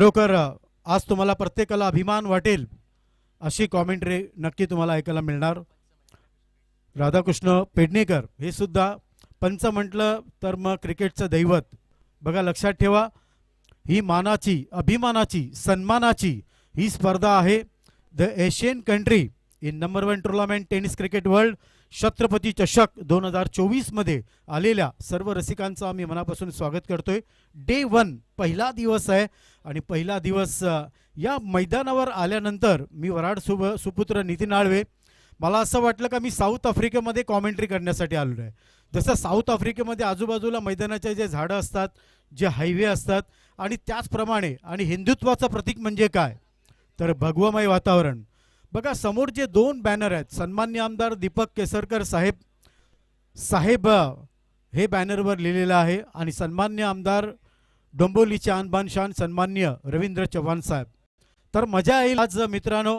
खरोखर आज तुम्हाला प्रत्येकाला अभिमान वाटेल अशी कॉमेंट्री नक्की तुम्हाला ऐकायला मिळणार. राधाकृष्ण पेडणेकर हे सुद्धा पंच म्हटलं तर मग क्रिकेटचं दैवत. बघा लक्षात ठेवा, ही मानाची, अभिमानाची, सन्मानाची ही स्पर्धा आहे. The Asian country in number 1 tournament tennis cricket world Chhatrapati चषक 2024 मध्ये आलेल्या सर्व रसिकांचं आम्ही मनापासून स्वागत करतोय. डे 1 पहिला दिवस आहे आणि पहिला दिवस या मैदानावर आल्यानंतर मी वराड सुपुत्र नितीन आळवे, मला असं वाटलं का मी साऊथ आफ्रिकेमध्ये कॉमेंट्री करण्यासाठी आलो आहे. जसं साऊथ आफ्रिकेमध्ये आजूबाजूला मैदानाचे जे झाडं असतात, जे हायवे असतात, आणि त्याचप्रमाणे आणि हिंदुत्वाचं प्रतीक म्हणजे काय तर भगवमय वातावरण. बघा समोर जे 2 बॅनर आहेत, सन्मान्य आमदार दीपक केसरकर साहेब हे बॅनरवर लिहिलेलं आहे आणि सन्मान्य आमदार डोंबिवलीचे आणबान शान सन्मान्य रवींद्र चव्हाण साहेब. तर मजा येईल आज मित्रांनो.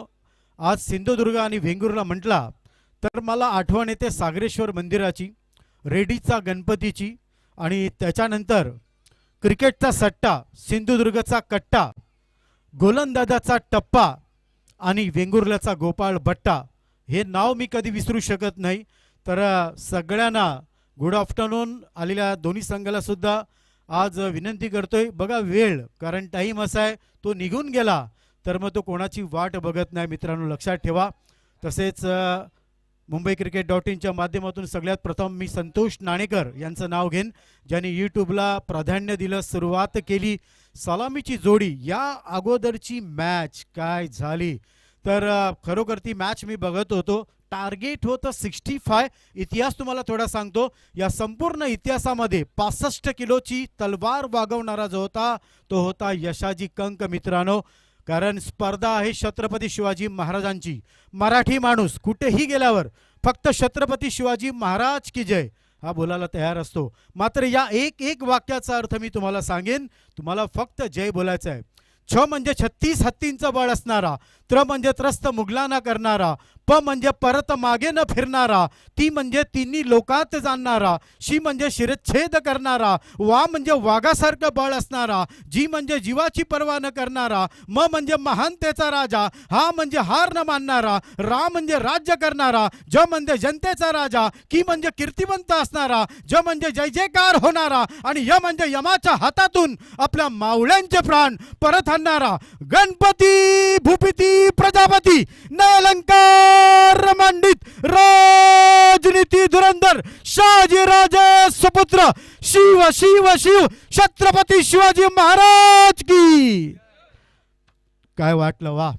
आज सिंधुदुर्ग आणि वेंगुर्ला म्हटला तर मला आठवण येते सागरेश्वर मंदिराची, रेडीचा गणपतीची, आणि त्याच्यानंतर क्रिकेटचा सट्टा, सिंधुदुर्गचा कट्टा, गोलंदाजाचा टप्पा आणि वेंगुर्ल्याचा गोपाळ बट्टा. हे नाव मी कधी विसरू शकत नाही. तर सगळ्यांना गुड आफ्टरनून. आलेल्या दोन्ही संघाला सुद्धा आज विनंती करतोय, बघा वेळ, कारण टाईम असा आहे तो निघून गेला तर मग तो कोणाची वाट बघत नाही मित्रांनो, लक्षात ठेवा. तसेच मुंबई क्रिकेट.inच्या माध्यमातून सगळ्यात प्रथम मी संतोष नाणेकर यांचं नाव घेईन, ज्यांनी यूट्यूबला प्राधान्य दिलं, सुरुवात केली. सलामीची जोडी, या अगोदरची मॅच काय झाली तर खरोखर ती मॅच मी बघत होतो. टार्गेट होतं 65. इतिहास तुम्हाला थोडा सांगतो. या संपूर्ण इतिहासामध्ये 65 किलोची तलवार वागवणारा जो होता तो होता यशाजी कंक मित्रांनो. कारण स्पर्धा आहे छत्रपती शिवाजी महाराजांची. मराठी माणूस कुठेही गेल्यावर फक्त छत्रपती शिवाजी महाराज की जय हा बोलायला तयार असतो. मात्र या एक वाक्याचा अर्थ मी तुम्हाला सांगेन, तुम्हाला फक्त जय बोलायचं आहे. छ म्हणजे 36 हत्तींचं बळ असणारा, त्र म्हणजे त्रस्त मुघलांना करणारा, प म्हणजे परत मागे न फिरणारा, ती म्हणजे तिन्ही लोकात जाणणारा, शी म्हणजे शिरच्छेद करणारा, वा म्हणजे वाघासारखं बळ असणारा, जी म्हणजे जीवाची पर्वा न करणारा, म म्हणजे महानतेचा राजा, हा म्हणजे हार न मानणारा, रा म्हणजे राज्य करणारा, ज म्हणजे जनतेचा राजा, की म्हणजे कीर्तिवंत असणारा, ज म्हणजे जय जयकार होणारा, आणि य म्हणजे यमाच्या हातातून आपल्या मावळ्यांचे प्राण परत आणणारा गणपती भूपती प्रजापती नयलंकार मंडित राजनीती धुरंधर शहाजी राजे सुपुत्र शिव शिव शिव छत्रपती शिवाजी महाराज की. काय वाटलं वा.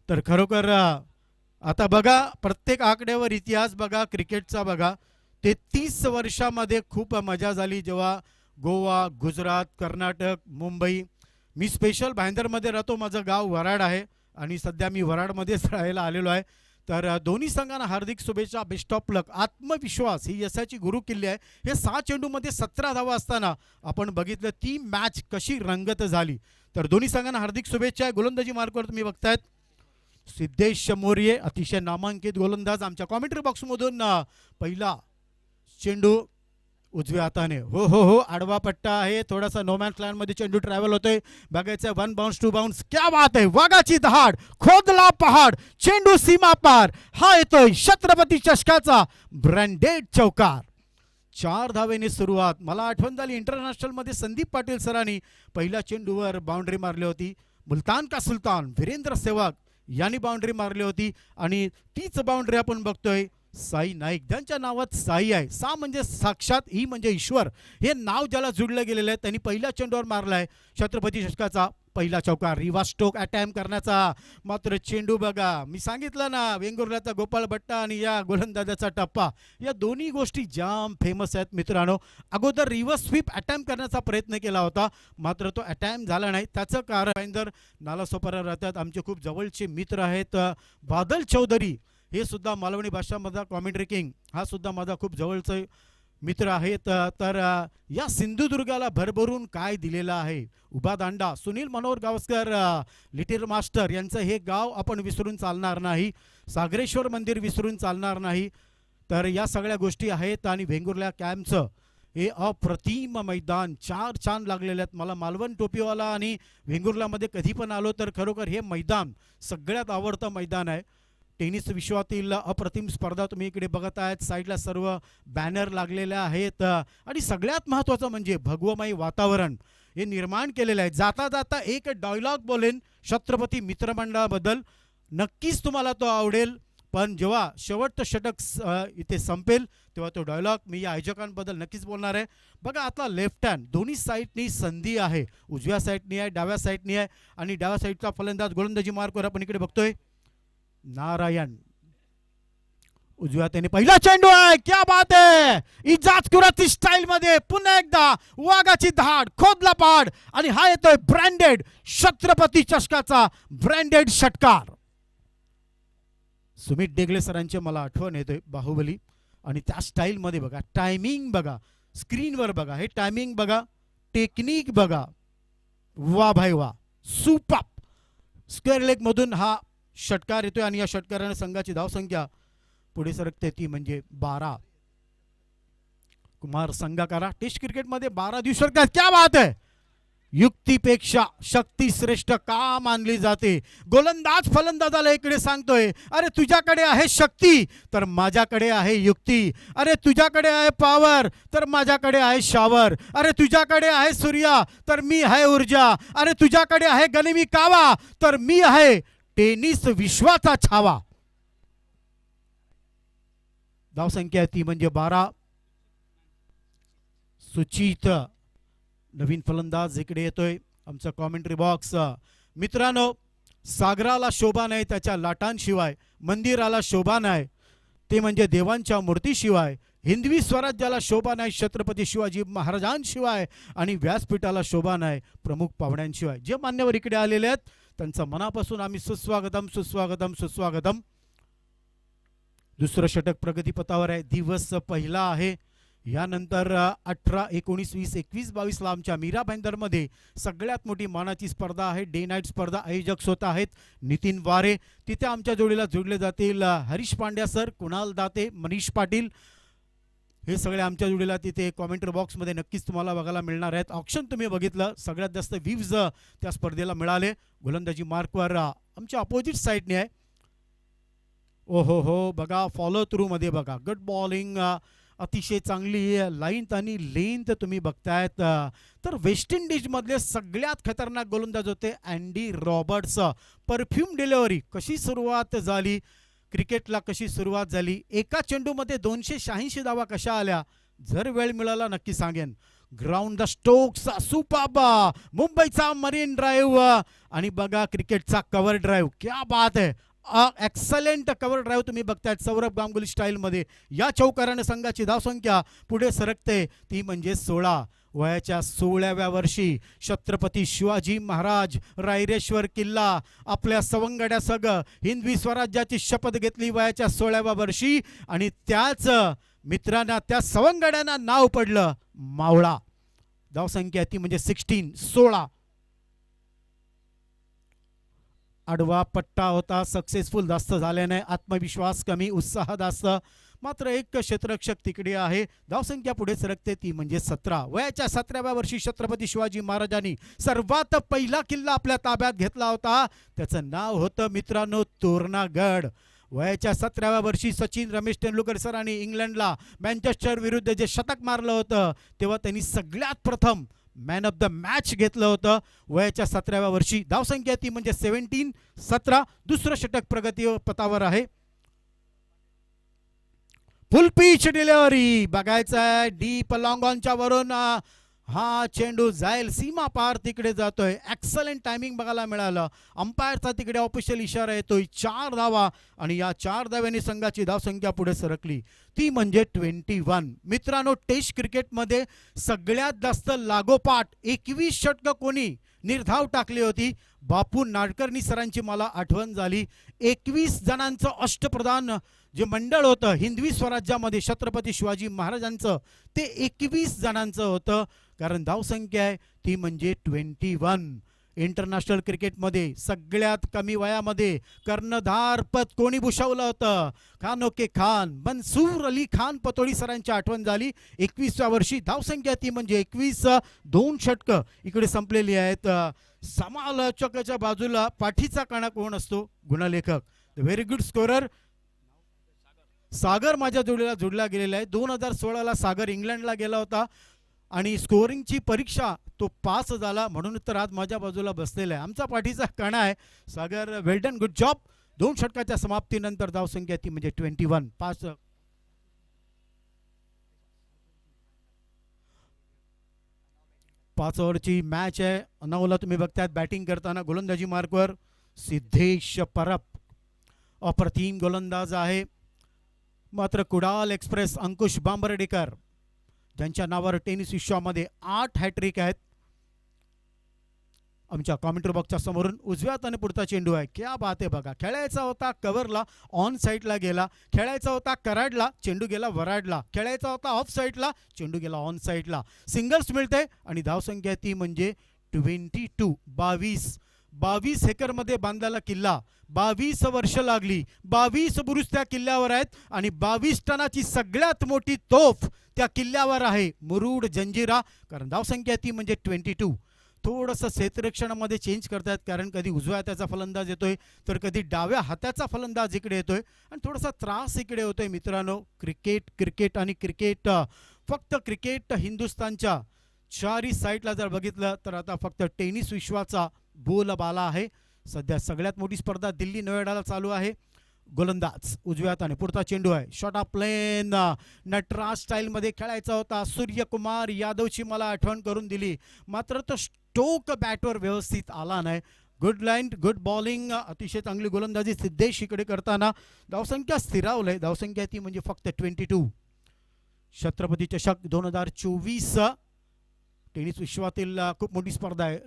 तर खरोखर आता बघा प्रत्येक आकड्यावर इतिहास बघा, क्रिकेटचा बघा. 33 वर्षामध्ये खूप मजा झाली जेव्हा गोवा, गुजरात, कर्नाटक, मुंबई. मी स्पेशल भाईंदरमध्ये राहतो, माझं गाव वराड आहे आणि सध्या मी वराडमध्येच राहायला आलेलो आहे. तर दोन्ही संघांना हार्दिक शुभेच्छा, बेस्ट ऑफ लक. आत्मविश्वास ही यशाची गुरुकिल्ली आहे. हे 6 चेंडूमध्ये 17 धावा असताना आपण बघितलं ती मॅच कशी रंगत झाली. तर दोन्ही संघांना हार्दिक शुभेच्छा. गोलंदाजी मार्कवर तुम्ही बघतायत सिद्धेश मोर्ये, अतिशय नामांकित गोलंदाज. आमच्या कॉमेंट्री बॉक्समधून पहिला चेंडू उजव्या हाताने, हो हो हो, आडवा पट्टा आहे, थोडासा नोमॅन्स लँड मध्ये चेंडू ट्रॅव्हल होतोय. बघायचं 1 बाउन्स 2 बाउन्स. क्या बात आहे, वाघाची दहाड, खोदला पहाड, चेंडू सीमा पार. हा येतोय छत्रपती चषकाचा ब्रँडेड चौकार. 4 धावेने सुरुवात. मला आठवण झाली इंटरनॅशनल मध्ये संदीप पाटील सरांनी पहिल्या चेंडूवर बाउंड्री मारली होती. मुलतान का सुलतान वीरेंद्र सेहवाग यांनी बाउंड्री मारली होती आणि तीच बाउंड्री आपण बघतोय साई नाईक, ज्यांच्या नावात साई आहे. सा म्हणजे साक्षात, ही म्हणजे ईश्वर, हे नाव ज्याला जुळलं गेलेलं आहे त्यांनी पहिल्या चेंडूवर मारला आहे छत्रपती चषकाचा पहिला चौकार. रिव्हर्स स्ट्रोक अटॅम्प करण्याचा. मात्र चेंडू बघा, मी सांगितलं ना, वेंगुर्ल्याचा गोपाळ बट्टा आणि या गोलंदाजाचा टप्पा, या दोन्ही गोष्टी जाम फेमस आहेत मित्रांनो. अगोदर रिव्हर्स स्वीप अटॅम्प करण्याचा प्रयत्न केला होता, मात्र तो अटॅम्प झाला नाही. त्याचं कारण भाईंदर नालासोपारा राहतात, आमचे खूप जवळचे मित्र आहेत. बादल चौधरी हे सुद्धा मालवणी भाषामधला कॉमेंट्री किंग, हा सुद्धा माझा खूप जवळचा मित्र आहेत. तर या सिंधुदुर्गाला भरभरून काय दिलेलं आहे. उभा दांडा सुनील मनोहर गावस्कर लिटिल मास्टर यांचं हे गाव आपण विसरून चालणार नाही. सागरेश्वर मंदिर विसरून चालणार नाही. तर या सगळ्या गोष्टी आहेत आणि वेंगुर्ला कॅम्पचं हे अप्रतिम मैदान, 4 छान लागलेले आहेत. मला मालवण टोपीवाला आणि वेंगुर्लामध्ये कधी पण आलो तर खरोखर हे मैदान सगळ्यात आवडतं मैदान आहे. टेनिस विश्वातील अप्रतिम स्पर्धा तुम्ही इकडे बघत आहेत. साईडला सर्व बॅनर लागलेले आहेत आणि सगळ्यात महत्त्वाचं म्हणजे भगवमय वातावरण हे निर्माण केलेलं आहे. जाता जाता एक डायलॉग बोलेन छत्रपती मित्रमंडळाबद्दल, नक्कीच तुम्हाला तो आवडेल. पण जेव्हा शेवटचं षटक इथे संपेल तेव्हा तो डायलॉग मी या आयोजकांबद्दल नक्कीच बोलणार आहे. बघा आता लेफ्ट हँड दोन्ही साईडनी संधी आहे, उजव्या साईडनी आहे, डाव्या साईडनी आहे. आणि डाव्या साईडचा फलंदाज गोलंदाजी मार्कवर आपण इकडे बघतोय नारायण. उजव्या त्याने पहिला चेंडू आहे, क्या बात आहे. इजाजपुराची स्टाईल मध्ये पुन्हा एकदा वाघाची धाड, खोदला पाड आणि हा येतोय ब्रँडेड छत्रपती चषकाचा ब्रँडेड षटकार. सुमित डेगले सरांचे मला आठवण येतोय बाहुबली. आणि त्या स्टाईल मध्ये बघा, टायमिंग बघा, स्क्रीनवर बघा, हे टायमिंग बघा, टेक्निक बघा, वा भाई वा, सुपर. स्क्वेअर लेग मधून हा षटकार येतोय आणि या षटकाराने संघाची धावसंख्या पुढे सरकते, ती म्हणजे 12. कुमार संघाकारा टेस्ट क्रिकेटमध्ये 12 दिवसात, क्या बात आहे. युक्तीपेक्षा शक्ती श्रेष्ठ का मानली जाते. गोलंदाज फलंदाजाला इकडे सांगतोय, अरे तुझ्याकडे आहे शक्ती तर माझ्याकडे आहे युक्ती. अरे तुझ्याकडे आहे पॉवर तर माझ्याकडे आहे शॉवर. अरे तुझ्याकडे आहे सूर्य तर मी आहे ऊर्जा. अरे तुझ्याकडे आहे गनिमी कावा तर मी आहे टेनिस विश्वाचा छावा. धावसंख्या ती म्हणजे 12. सुचित नवीन फलंदाज इकडे येतोय. आमचा कॉमेंट्री बॉक्स. मित्रांनो, सागराला शोभा नाही त्याच्या लाटांशिवाय, मंदिराला शोभा नाही ते म्हणजे देवांच्या मूर्तीशिवाय, हिंदवी स्वराज्याला शोभा नाही छत्रपती शिवाजी महाराजांशिवाय, आणि व्यासपीठाला शोभा नाही प्रमुख पाहुण्यांशिवाय. जे मान्यवर इकडे आलेले आहेत त्यांचं मनापासून आम्ही सुस्वागतम सुस्वागतम सुस्वागतम. दुसरं षटक प्रगतीपथावर आहे. दिवस पहिला आहे. यानंतर 18, 19, 20, 21, 22 ला आमच्या मीरा भाईंदरमध्ये सगळ्यात मोठी मानाची स्पर्धा आहे. डे नाईट स्पर्धा. आयोजक स्वतः आहेत नितीन वारे. तिथे आमच्या जोडीला जोडले जातील हरीश पांड्या सर, कुणाल दाते, मनीष पाटील, हे सगळे आमच्या जोडीला तिथे कॉमेंट्री बॉक्समध्ये नक्कीच तुम्हाला बघायला मिळणार आहेत. ऑप्शन तुम्ही बघितलं, सगळ्यात जास्त व्ह्यूज त्या स्पर्धेला मिळाले. गोलंदाजी मार्कवर आमच्या अपोजिट साईडने आहे. ओहो हो, बघा फॉलो थ्रू मध्ये बघा, गुड बॉलिंग, अतिशय चांगली लाईन आणि लेंथ तुम्ही बघतायत. तर वेस्ट इंडिज मधले सगळ्यात खतरनाक गोलंदाज होते अँडी रॉबर्ट्स. परफ्यूम डिलिव्हरी कशी सुरुवात झाली, क्रिकेटला कशी सुरुवात झाली, एका चेंडूमध्ये 286 धावा कशा आल्या, जर वेळ मिळाला नक्की सांगेन. ग्राउंड द स्टोक्स सुपाबा, मुंबईचा मरीन ड्राईव्ह आणि बघा क्रिकेटचा कव्हर ड्राईव्ह, क्या बात आहे. एक्सलेंट कव्हर ड्राईव्ह तुम्ही बघतायत सौरभ गांगुली स्टाईलमध्ये. या चौकाराने संघाची धावसंख्या पुढे सरकते, ती म्हणजे 16. वयाच्या 16व्या वर्षी छत्रपती शिवाजी महाराज रायरेश्वर किल्ला आपल्या सवंगड्यासह हिंदवी स्वराज्याची शपथ घेतली वयाच्या 16व्या वर्षी. आणि त्याच मित्रांना, त्या सवंगड्यांना नाव पडलं मावळा. धावसंख्या ती म्हणजे 16. आडवा पट्टा होता, सक्सेसफुल जास्त झाले नाही, आत्मविश्वास कमी, उत्साह जास्त. मात्र एक क्षेत्ररक्षक तिकडे आहे. धावसंख्या पुढे सरकते, ती म्हणजे 17. वयाच्या 17व्या वर्षी छत्रपती शिवाजी महाराजांनी सर्वात पहिला किल्ला आपल्या ताब्यात घेतला होता. त्याचं नाव होतं मित्रांनो तोरणागड. वयाच्या 17व्या वर्षी सचिन रमेश तेंडुलकर सरांनी इंग्लंडला मँचेस्टर विरुद्ध जे शतक मारलं होतं तेव्हा त्यांनी सगळ्यात प्रथम मॅन ऑफ द मॅच घेतलं होतं वयाच्या 17व्या वर्षी. धावसंख्या ती म्हणजे 17. दुसरं षटक प्रगती पथावर आहे. फुल पिच डिलिव्हरी बघायचं आहे. डीप लॉंग ऑनच्या वरून हा चेंडू जाईल, सीमा पार तिकडे जातोय. एक्सलंट टायमिंग बघायला मिळालं. अंपायरचा तिकडे ऑफिशियल इशारा येतोय 4 धावा आणि या 4 धाव्यांनी संघाची धावसंख्या पुढे सरकली, ती म्हणजे 21. मित्रांनो, टेस्ट क्रिकेटमध्ये सगळ्यात जास्त लागोपाठ 21 षटकं कोणी निर्धाव टाकली होती, बापू नाडकर्णी सरांची मला आठवण झाली. 21 जणांचं अष्टप्रधान जे मंडळ होतं हिंदवी स्वराज्यामध्ये छत्रपती शिवाजी महाराजांचं, ते 21 जणांचं होतं. कारण धावसंख्या आहे ती म्हणजे 21. इंटरनॅशनल क्रिकेटमध्ये सगळ्यात कमी वयामध्ये कर्णधार पद कोणी भूषवलं होतं? खानोके खान, मनसूर अली खान पतोडी सरांची आठवण झाली. 21व्या वर्षी धावसंख्या ती म्हणजे 21, 2 षटकं इकडे संपलेली आहेत. समालोचकाच्या बाजूला पाठीचा कणा कोण असतो? गुणलेखक. व्हेरी गुड स्कोरर सागर माझ्या जोडीला जोडला गेलेला आहे. 2016ला सागर इंग्लंडला गेला होता आणि स्कोरिंगची परीक्षा तो पास झाला, म्हणून तर आज माझ्या बाजूला बसलेला आहे. आमचा पाठीचा कणा आहे सागर. वेल डन, गुड जॉब. 2 षटकाच्या समाप्तीनंतर धावसंख्या ती म्हणजे 21. 5 ओव्हरची मॅच आहे. अनावला तुम्ही बघतायत बॅटिंग करताना गोलंदाजी मार्कवर सिद्धेश परब अप्रतिम गोलंदाज आहे. मात्र कुडाल एक्सप्रेस अंकुश बांबर्डेकर ज्यांच्या नावावर टेनिस विश्वामध्ये 8 हॅट्रिक आहेत. आमच्या कॉमेंट्री बॉक्सच्या समोरून उजव्यात आणि पुढचा चेंडू आहे. क्या बात आहे बघा. खेळायचा होता कव्हरला, ऑन साईडला गेला. खेळायचा होता कराडला, चेंडू गेला वराडला. खेळायचा होता ऑफ साईडला, चेंडू गेला ऑन साईडला. सिंगल्स मिळते आणि धावसंख्या ती म्हणजे 22. 22 एकरमध्ये बांधलेला किल्ला, 22 वर्ष लागली. 22 बुरुज त्या किल्ल्यावर आहेत आणि 22 टनाची सगळ्यात मोठी तोफ त्या किल्ल्यावर आहे, मुरुड जंजिरा. कारण धावसंख्या ती म्हणजे 22. थोडंसं क्षेत्ररक्षणामध्ये चेंज करतात, कारण कधी उजव्या हाताचा फलंदाज येतोय तर कधी डाव्या हाताचा फलंदाज इकडे येतोय आणि थोडासा त्रास इकडे होतोय. मित्रांनो, क्रिकेट आणि क्रिकेट, फक्त क्रिकेट हिंदुस्थानच्या चारी साईडला जर बघितलं तर आता फक्त टेनिस विश्वाचा बोलबाला आहे. सध्या सगळ्यात मोठी स्पर्धा दिल्ली नोएडाला चालू आहे. गोलंदाज उजव्यात आणि पुढचा चेंडू आहे. शॉट ऑफ प्लेन, नटराज स्टाईलमध्ये खेळायचा होता. सूर्यकुमार यादवची मला आठवण करून दिली, मात्र तो स्टोक बॅटवर व्यवस्थित आला नाही. गुड लाईन, गुड बॉलिंग, अतिशय चांगली गोलंदाजी सिद्धेश इकडे करताना धावसंख्या स्थिरावलंय. धावसंख्या ती म्हणजे फक्त 22. छत्रपती चषक 2024 टेनिस विश्वातील खूप मोठी स्पर्धा आहे.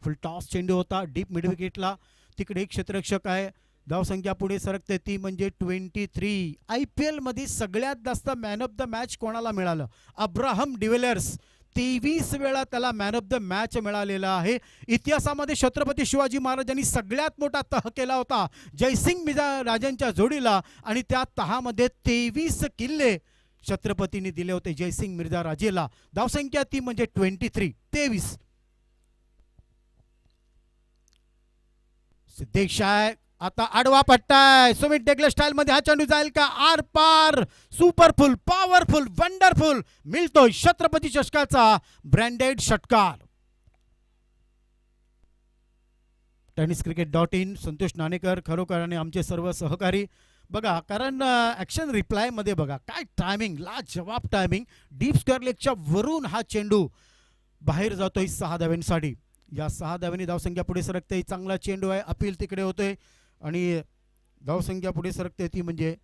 फुल टॉस चेंडू होता डीप मिड विकेटला. तिकडे एक क्षेत्ररक्षक आहे. धावसंख्या पुढे सरकते ती म्हणजे 23. IPL मध्ये सगळ्यात जास्त मॅन ऑफ द मॅच कोणाला मिळालं? Abraham de Villiers. 23 वेळा त्याला मॅन ऑफ द मॅच मिळालेला आहे. इतिहासामध्ये छत्रपती शिवाजी महाराजांनी सगळ्यात मोठा तह केला होता जयसिंग मिर्झा राजांच्या जोडीला आणि त्या तहामध्ये 23 किल्ले छत्रपतींनी दिले होते जयसिंग मिर्झा राजेला. धावसंख्या ती म्हणजे 23. सिद्धेश आहे आता आडवा पट्टाय. सुमित डेगले स्टाईल मध्ये हा चेंडू जाईल का? आर पार. सुपरफुल, पॉवरफुल, वंडरफुल मिळतोय छत्रपती चषकाचा ब्रँडेड षटकार. tenniscricket.in संतोष नाणेकर खरोखर आणि आमचे सर्व सहकारी बघा, कारण ॲक्शन रिप्लाय मध्ये बघा काय टायमिंग, लाजवाब टायमिंग. डीप स्क्वेअर लेगच्या वरून हा चेंडू बाहेर जातोय 6 धाव्यांसाठी. या 6 धाव्यांनी धावसंख्या पुढे सरकते. चांगला चेंडू आहे, अपील तिकडे होतोय आणि धावसंख्या पुढे सरकते ती म्हणजे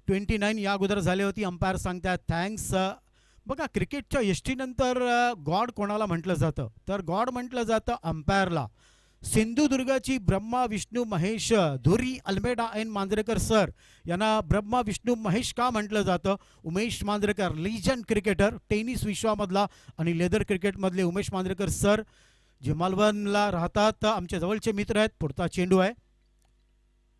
29. या अगोदर झाली होती. अंपायर सांगतात थँक्स. बघा, क्रिकेटच्या यष्टीनंतर गॉड कोणाला म्हटलं जातं? तर गॉड म्हटलं जातं अंपायरला. सिंधुदुर्गाची ब्रह्मा विष्णू महेश धुरी अल्मेडा एन मांजरेकर सर यांना ब्रह्मा विष्णू महेश का म्हटलं जातं? Umesh Manjrekar legend cricketer, tennis विश्वामधला आणि लेदर क्रिकेटमधले उमेश मांजरेकर सर जे मालवणला राहतात, आमचे जवळचे मित्र आहेत. पुढचा चेंडू आहे.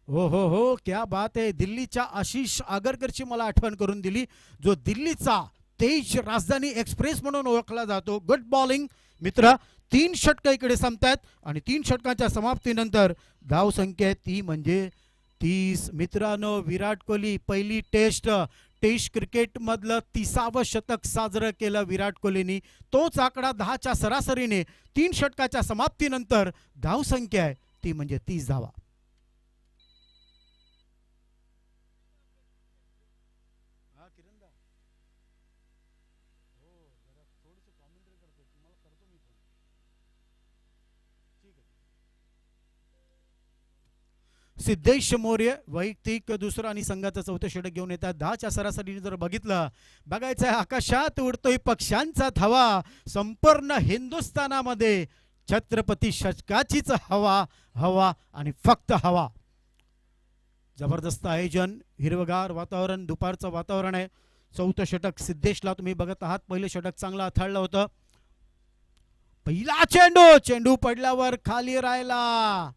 हो, क्या बात आहे. दिल्लीच्या आशिष आगरकरची मला आठवण करून दिली, जो दिल्लीचा तेज राजधानी एक्सप्रेस म्हणून ओळखला जातो. गुड बॉलिंग मित्र. 3 षटकं इकडे संपतात आणि 3 षटकांच्या समाप्तीनंतर धावसंख्या ती म्हणजे 30. मित्रांनो, विराट कोहली पहिली टेस्ट क्रिकेटमधलं 30वं शतक साजरं केलं विराट कोहलीनी. तोच आकडा 10च्या सरासरीने 3 षटकाच्या समाप्तीनंतर धावसंख्या आहे ती म्हणजे 30 धावा. सिद्धेश मौर्य वैयक्तिक दुसरा आणि संघाचं 4थं षटक घेऊन येतात. 10च्या सरासरीने जर बघायचं आहे, आकाशात उडतोय पक्ष्यांचा थवा. संपूर्ण हिंदुस्थानामध्ये छत्रपती षटकाचीच हवा आणि फक्त हवा. जबरदस्त आयोजन, हिरवगार वातावरण, दुपारचं वातावरण आहे. 4थं षटक सिद्धेशला तुम्ही बघत आहात. पहिलं षटक चांगलं अथाळलं होतं. पहिला चेंडू, चेंडू पडल्यावर खाली राहिला.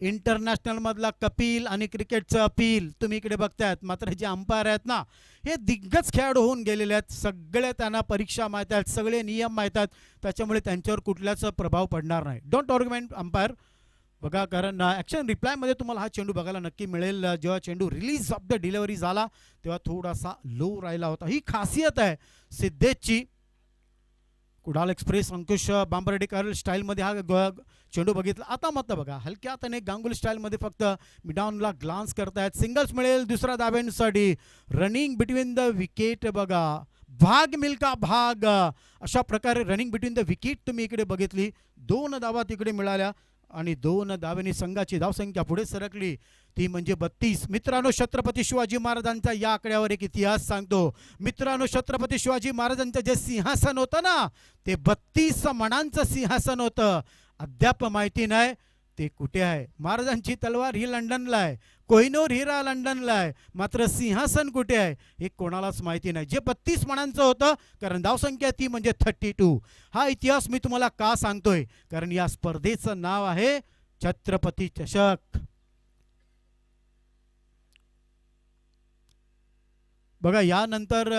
इंटरनॅशनल मधला कपिल आणि क्रिकेटचं अपील तुम्ही इकडे बघतायत. मात्र जे अंपायर आहेत ना, हे दिग्गज खेळाडू होऊन गेलेले आहेत. सगळे त्यांना परीक्षा माहीत आहेत, सगळे नियम माहीत आहेत, त्याच्यामुळे त्यांच्यावर कुठल्याच प्रभाव पडणार नाही. Don't argument umpire. बघा, कारण ॲक्शन रिप्लायमध्ये तुम्हाला हा चेंडू बघायला नक्की मिळेल. जेव्हा चेंडू रिलीज ऑफ द डिलिव्हरी झाला तेव्हा थोडासा लो राहिला होता. ही खासियत आहे सिद्धेशची. कुडाल एक्सप्रेस अंकुश बांबर्डेकर स्टाईलमध्ये हा चेंडू बघितला. आता मत बघा, हलक्या हाताने गांगुली स्टाईलमध्ये फक्त मिडाऊनला ग्लान्स करतायत. सिंगल्स मिळेल दुसरा धाब्यांसाठी. रनिंग बिटवीन द विकेट बघा, भाग मिल्का भाग, अशा प्रकारे रनिंग बिटवीन द विकेट तुम्ही इकडे बघितली. 2 धावा तिकडे मिळाल्या आणि 2 धावेने संघाची धावसंख्या पुढे सरकली, ती म्हणजे 32. मित्रांनो, छत्रपती शिवाजी महाराजांचा या आकड्यावर एक इतिहास सांगतो. मित्रांनो, छत्रपती शिवाजी महाराजांचं जे सिंहासन होतं ना, ते 32 मणांचं सिंहासन होतं. अद्याप माहिती नाही ते कुठे आहे. महाराजांची तलवार ही लंडनला आहे, कोहिनूर हिरा लंडनला आहे, मात्र सिंहासन कुठे आहे हे कोणालाच माहिती नाही. जे 32 मणांचं होतं, कारण धावसंख्या ती म्हणजे 32. हा इतिहास मी तुम्हाला का सांगतोय, कारण या स्पर्धेचं नाव आहे छत्रपती चषक. बघा, यानंतर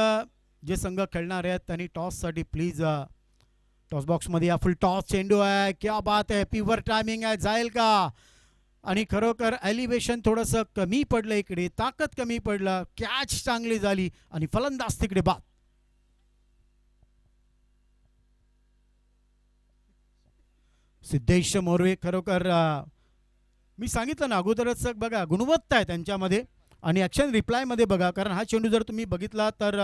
जे संघ खेळणार आहेत त्यांनी टॉससाठी प्लीज टॉस बॉक्समध्ये या. फुल टॉस चेंडू आहे, क्या बात आहे, पिव्हर टायमिंग आहे, जाईल का? आणि खरोखर एलिव्हेशन थोडंसं कमी पडलं, इकडे ताकद कमी पडलं. कॅच चांगली झाली आणि फलंदाज तिकडे बाद. सिद्धेश मोरे, खरोखर मी सांगितलं ना अगोदरच, बघा गुणवत्ता आहे त्यांच्यामध्ये. आणि ॲक्शन रिप्लायमध्ये बघा, कारण हा चेंडू जर तुम्ही बघितला तर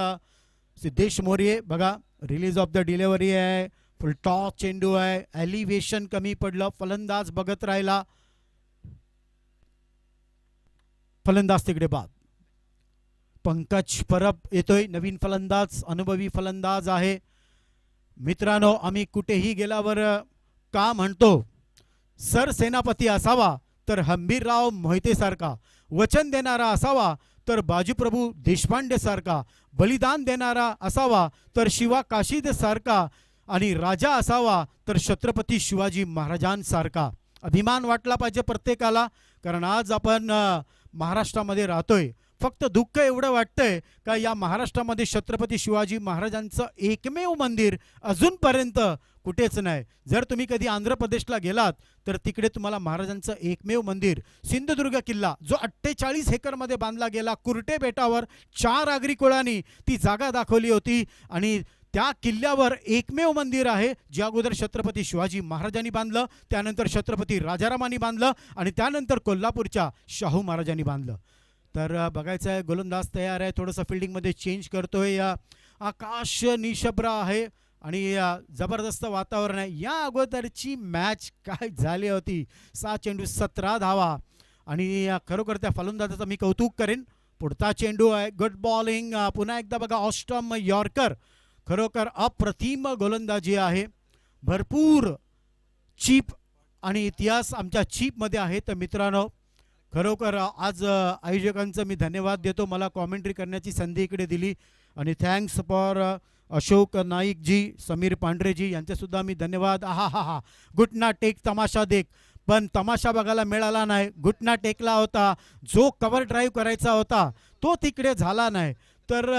सिद्धेश मोरे बघा, रिलीज ऑफ द डिलिव्हरी आहे, फुल टॉस चेंडू आहे, एलिव्हेशन कमी पडलं, फलंदाज बघत राहिला, फलंदाज तिकडे बाद. पंकज परब येतोय, नवीन फलंदाज, अनुभवी फलंदाज आहे. मित्रांनो, आम्ही कुठेही गेल्यावर का म्हणतो, सरसेनापती असावा तर हंबीरराव मोहिते सारखा, वचन देणारा असावा तर बाजीप्रभू देशपांडे सारखा, बलिदान देणारा असावा तर शिवा काशीद सारखा, आणि राजा असावा तर छत्रपती शिवाजी महाराजांसारखा. अभिमान वाटला पाहिजे प्रत्येकाला, कारण आज आपण महाराष्ट्रामध्ये राहतोय. फक्त दुःख एवढं वाटतंय का या महाराष्ट्रामध्ये छत्रपती शिवाजी महाराजांचं एकमेव मंदिर अजूनपर्यंत कुठेच नाही. जर तुम्ही कधी आंध्र प्रदेशला गेलात तर तिकडे तुम्हाला महाराजांचं एकमेव मंदिर, सिंधुदुर्ग किल्ला जो 48 एकरमध्ये बांधला गेला, कुर्टे बेटावर 4 आगरी कुळांनी ती जागा दाखवली होती. आणि त्या किल्ल्यावर एकमेव मंदिर आहे जे अगोदर छत्रपती शिवाजी महाराजांनी बांधलं, त्यानंतर छत्रपती राजारामांनी बांधलं आणि त्यानंतर कोल्हापूरच्या शाहू महाराजांनी बांधलं. तर बघायचं आहे, गोलंदाज तयार आहे, थोडंसं फिल्डिंगमध्ये चेंज करतोय. आकाश निशब्र आहे आणि जबरदस्त वातावरण आहे. या अगोदरची मॅच काय झाली होती, 6 चेंडू 17 धावा. आणि खरोखर त्या फलंदाजाचं मी कौतुक करेन. पुढचा चेंडू आहे, गुड बॉलिंग, पुन्हा एकदा बघा, ऑस्टम यॉर्कर. खरोखर अप्रतिम गोलंदाजी आहे, भरपूर चीप आणि इतिहास आमच्या चीपमध्ये आहे. तर मित्रांनो, खरोखर आज आयोजकांचं मी धन्यवाद देतो, मला कॉमेंट्री करण्याची संधी इकडे दिली. आणि थँक्स फॉर अशोक नाईकजी, समीर पांढरेजी यांचेसुद्धा मी धन्यवाद. हा हा हा, घुटना टेक तमाशा देख, पण तमाशा बघायला मिळाला नाही. घुटना टेकला होता, जो कव्हर ड्राईव्ह करायचा होता तो तिकडे झाला नाही. तर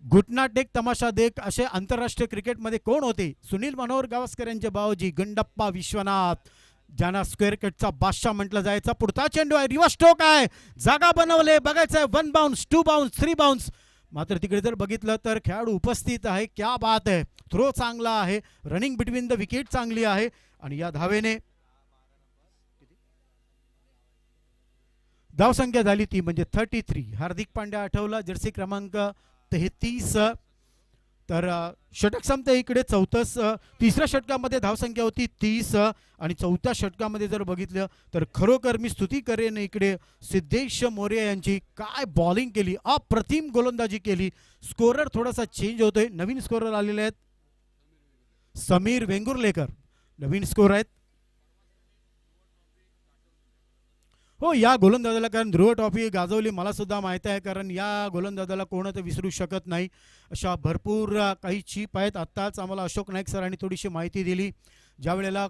घुटना टेक तमाशा देख असे आंतरराष्ट्रीय क्रिकेटमध्ये कोण होते? सुनील मनोहर गावस्कर यांचे भाऊजी गंडप्पा विश्वनाथ, ज्यांना स्क्वेअर कटचा बादशाह म्हटलं जायचं. पुढचा चेंडू आहे, रिव्हर्स स्ट्रोक आहे, जागा बनवले, बघायचं आहे, 1 बाउन्स, 2 बाउन्स, 3 बाउन्स. मात्र तिकडे जर बघितलं तर खेळाडू उपस्थित आहे, क्या बात आहे, थ्रो चांगला आहे, रनिंग बिटवीन द विकेट चांगली आहे. आणि या धावेने धावसंख्या झाली ती म्हणजे 33. हार्दिक पांड्या आठवला, जर्सी क्रमांक 33. तर षटक संपते इकडे 34. तिसऱ्या षटकामध्ये धावसंख्या होती 30 आणि चौथ्या षटकामध्ये जर बघितलं तर खरोखर मी स्तुती करेन इकडे सिद्धेश मोरे यांची. काय बॉलिंग केली, अप्रतिम गोलंदाजी केली. स्कोरर थोडासा चेंज होतोय, नवीन स्कोरर आलेले आहेत, समीर वेंगुर्लेकर नवीन स्कोर आहेत. हो, या गोलंदाजाला कारण ध्रुव ट्रॉफी गाजवली मला सुद्धा माहिती आहे, कारण या गोलंदाजाला कोणच विसरू शकत नाही. अशा भरपूर काही चीप आहेत. आत्ताच आम्हाला अशोक नाईक सरांनी थोडीशी माहिती दिली. ज्या वेळेला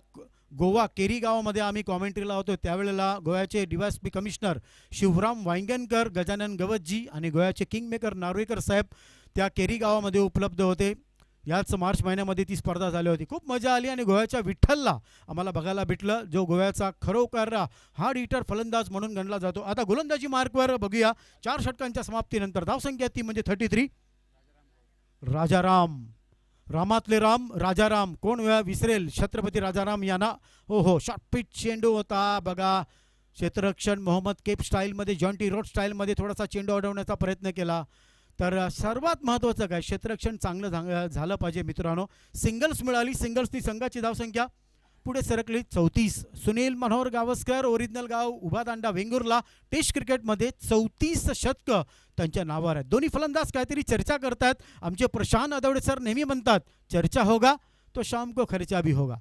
गोवा केरी गावामध्ये आम्ही कॉमेंट्रीला होतो त्यावेळेला गोव्याचे डीवायएसपी कमिशनर शिवराम वांगणकर, गजानन गवतजी आणि गोव्याचे किंगमेकर नार्वेकर साहेब त्या केरी गावामध्ये उपलब्ध होते. याच मार्च महिन्यामध्ये ती स्पर्धा झाली होती. खूप मजा आली आणि गोव्याच्या विठ्ठलला आम्हाला बघायला भेटलं, जो गोव्याचा खरोखर हार्ड हिटर फलंदाज म्हणून गणला जातो. आता गोलंदाजी मार्कवर बघूया. 4 षटकांच्या समाप्तीनंतर धावसंख्या ती म्हणजे 33. राजाराम, रामातले राम, राजाराम, कोण विसरेल छत्रपती राजाराम यांना. हो, शॉर्ट पिच चेंडू होता बघा. क्षेत्ररक्षण मोहम्मद केप स्टाईलमध्ये, जॉन्टी रोड स्टाईलमध्ये थोडासा चेंडू अडवण्याचा प्रयत्न केला. तर सर्वात महत्त्वाचं काय, क्षेत्ररक्षण चांगलं झालं पाहिजे मित्रांनो. सिंगल्स मिळाली, सिंगल्सनी संघाची धावसंख्या पुढे सरकली 34. सुनील मनोहर गावस्कर, ओरिजिनल गाव उभादांडा वेंगुर्ला, टेस्ट क्रिकेटमध्ये 34 शतकं त्यांच्या नावावर आहेत. दोन्ही फलंदाज काहीतरी चर्चा करतात. आमचे प्रशांत अदवडे सर नेहमी म्हणतात, चर्चा होगा तो शाम को खर्चा भी होगा.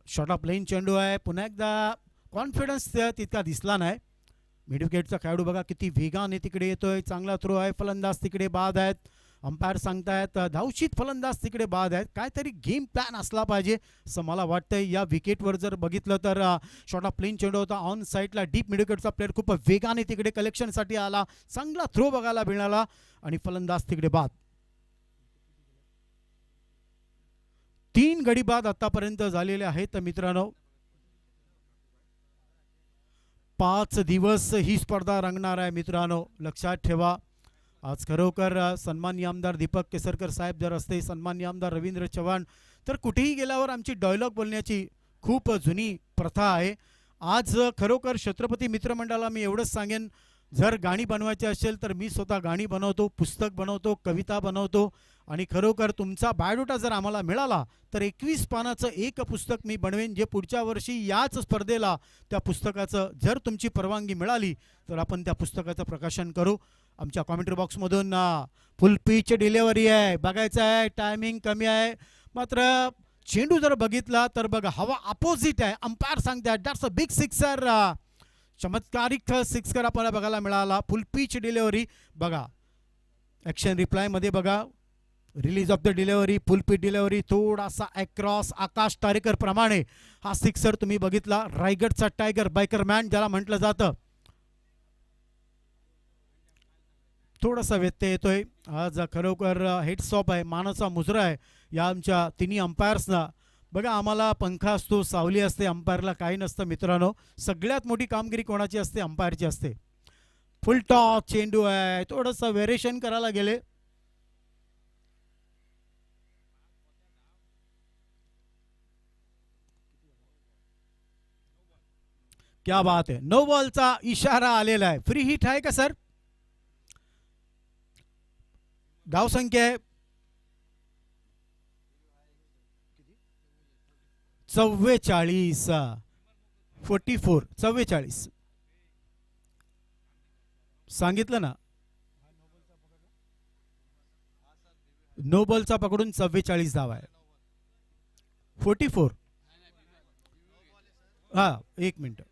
शॉर्ट ऑफ लेन चेंडू आहे. पुन्हा एकदा कॉन्फिडन्स तितका दिसला नाही. मिड विकेटचा खेळाडू बघा किती वेगाने तिकडे येतोय. चांगला थ्रो आहे. फलंदाज तिकडे बाद आहेत. अंपायर सांगतायत धावशीत फलंदाज तिकडे बाद आहेत. काहीतरी गेम प्लॅन असला पाहिजे असं मला वाटतंय. या विकेटवर जर बघितलं तर शॉर्ट ऑफ प्लेन चेंडू होता. ऑन साईडला डीप मिड विकेटचा प्लेअर खूप वेगाने तिकडे कलेक्शनसाठी आला. चांगला थ्रो बघायला मिळाला आणि फलंदाज तिकडे बाद. 3 गडी बाद आतापर्यंत झालेले आहेत मित्रांनो. 5 दिवस ही स्पर्धा रंगणार आहे मित्रांनो, लक्षात ठेवा. आज खरोखर सन्माननीय आमदार दीपक केसरकर साहेब जर असते, सन्माननीय आमदार रवींद्र चव्हाण, तर कुठेही गेल्यावर आमची डायलॉग बोलण्याची खूप जुनी प्रथा आहे. आज खरोखर छत्रपती मित्रमंडळाला मी एवढंच सांगेन, जर गाणी बनवायची असेल तर मी स्वतः गाणी बनवतो, पुस्तक बनवतो, कविता बनवतो आणि खरोखर तुमचा बायोडाटा जर आम्हाला मिळाला तर 21 पानाचं एक पुस्तक मी बनवेन, जे पुढच्या वर्षी याच स्पर्धेला त्या पुस्तकाचं जर तुमची परवानगी मिळाली तर आपण त्या पुस्तकाचं प्रकाशन करू. आमच्या कॉमेंट्री बॉक्समधून फुल पिच डिलेवरी आहे, बघायचं आहे. टायमिंग कमी आहे, मात्र चेंडू जर बघितला तर बघा हवा अपोजिट आहे. अंपायर सांगतात दॅट्स अ बिग सिक्सर. चमत्कारिक सिक्सर आपल्याला बघायला मिळाला. फुल पिच डिलेवरी बघा. ॲक्शन रिप्लायमध्ये बघा, release of the delivery, full pitch delivery, थोडासा अक्रॉस आकाश तारेकर प्रमाणे हा सिक्सर तुम्ही बघितला. रायगडचा टायगर, बायकरमॅन ज्याला म्हटलं जातं, थोडासा व्यत्यय येतोय. आज खरोखर हेडस्टॉप आहे, मानाचा मुजरा आहे या आमच्या तिन्ही अंपायर्सना. बघा आम्हाला पंखा असतो, सावली असते, अंपायरला काही नसतं मित्रांनो. सगळ्यात मोठी कामगिरी कोणाची असते? अंपायरची असते. फुल टॉस चेंडू आहे, थोडंसं व्हेरिएशन करायला गेले. क्या बात आहे. नो बॉलचा इशारा आलेला आहे. फ्री हिट आहे का सर? धावसंख्या आहे 44. 44 44 सांगितलं ना. नो बॉलचा पकडून 44 धावा आहे. 44. हा एक मिनिट.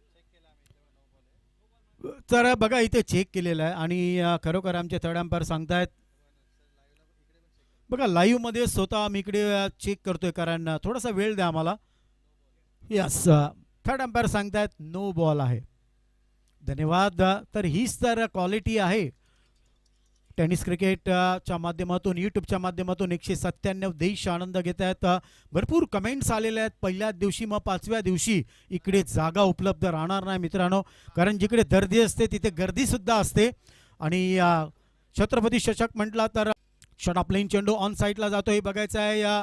तर बघा इथे चेक केलेलं आहे आणि खरोखर आमचे थर्ड अंपायर सांगतायत. बघा लाईव्ह मध्ये स्वतः मी इकडे चेक करतोय कारण थोडासा वेळ द्या आम्हाला. यस, थर्ड अंपायर सांगतायत नो बॉल आहे. धन्यवाद. तर हीच तर क्वालिटी आहे टेनिस क्रिकेटच्या माध्यमातून, यूट्यूबच्या माध्यमातून 197 देश आनंद घेत आहेत. भरपूर कमेंट्स आलेले आहेत. पहिल्याच दिवशी मग 5व्या दिवशी इकडे जागा उपलब्ध राहणार नाही मित्रांनो, कारण जिकडे गर्दी असते तिथे गर्दीसुद्धा असते. आणि छत्रपती चषक म्हटला तर शॉर्ट ऑफ प्लेन चेंडू ऑन साईडला जातोय, बघायचं आहे.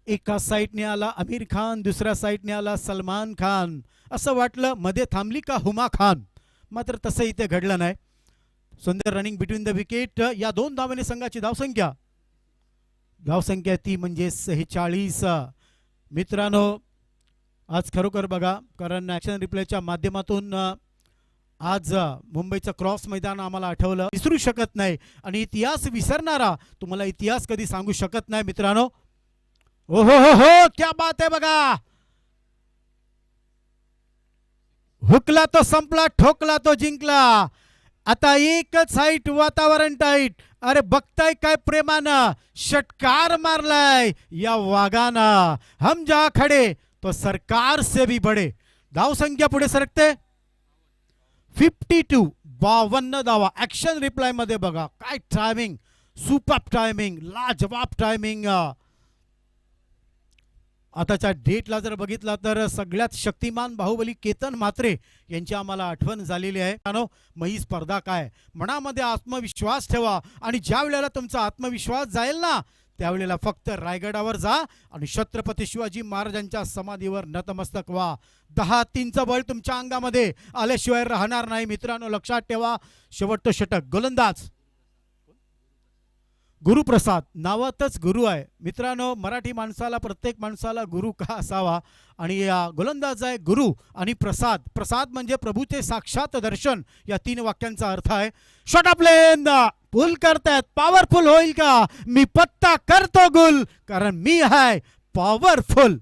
एका साईडने आला आमिर खान, दुसऱ्या साईडने आला सलमान खान. असं वाटलं मध्ये थांबली का हुमा खान, मात्र तसं इथे घडलं नाही. सुंदर रनिंग बिटवीन द विकेट. या 2 धावांनी संघाची धावसंख्या ती म्हणजे 46. मित्रांनो आज खरोखर बघा, कारण ॲक्शन रिप्लेच्या माध्यमातून आज मुंबईचं क्रॉस मैदान आम्हाला आठवलं, विसरू शकत नाही. आणि इतिहास विसरणारा तुम्हाला इतिहास कधी सांगू शकत नाही मित्रांनो. ओ हो हो हो, क्या बात आहे बघा. हुकला तो संपला, ठोकला तो जिंकला. आता एकच हाईट, वातावरण टाईट. अरे बघताय काय प्रेमानं षटकार मारलाय या वाघानं. हम जा खडे तो सरकार से भी बडे. धाव संख्या पुढे सरकते 52. 52 धावा. ऍक्शन रिप्लाय मध्ये बघा काय टायमिंग, सुपर टायमिंग, लाजवाब टायमिंग. आताच्या डेटला जर बघितला तर सगळ्यात शक्तिमान बाहुबली केतन म्हात्रे यांची आम्हाला आठवण झालेली आहे. मग ही स्पर्धा काय, मनामध्ये आत्मविश्वास ठेवा आणि ज्या वेळेला तुमचा आत्मविश्वास जाईल ना त्यावेळेला फक्त रायगडावर जा आणि छत्रपती शिवाजी महाराजांच्या समाधीवर नतमस्तक व्हा. 10-3चं बळ तुमच्या अंगामध्ये आल्याशिवाय राहणार नाही मित्रांनो, लक्षात ठेवा. शेवटचं षटक गोलंदाज गुरुप्रसाद. नावातच गुरु आहे मित्रांनो. मराठी माणसाला, प्रत्येक माणसाला गुरु का असावा, आणि गोलंदाज आहे गुरु आणि प्रसाद. प्रसाद म्हणजे प्रभूचे साक्षात दर्शन, या 3 वाक्यांचा अर्थ आहे. शॉट ऑफ लेन पुल करतायत, पॉवरफुल होईल का, मी पत्ता करतो गुल कारण मी आहे पॉवरफुल.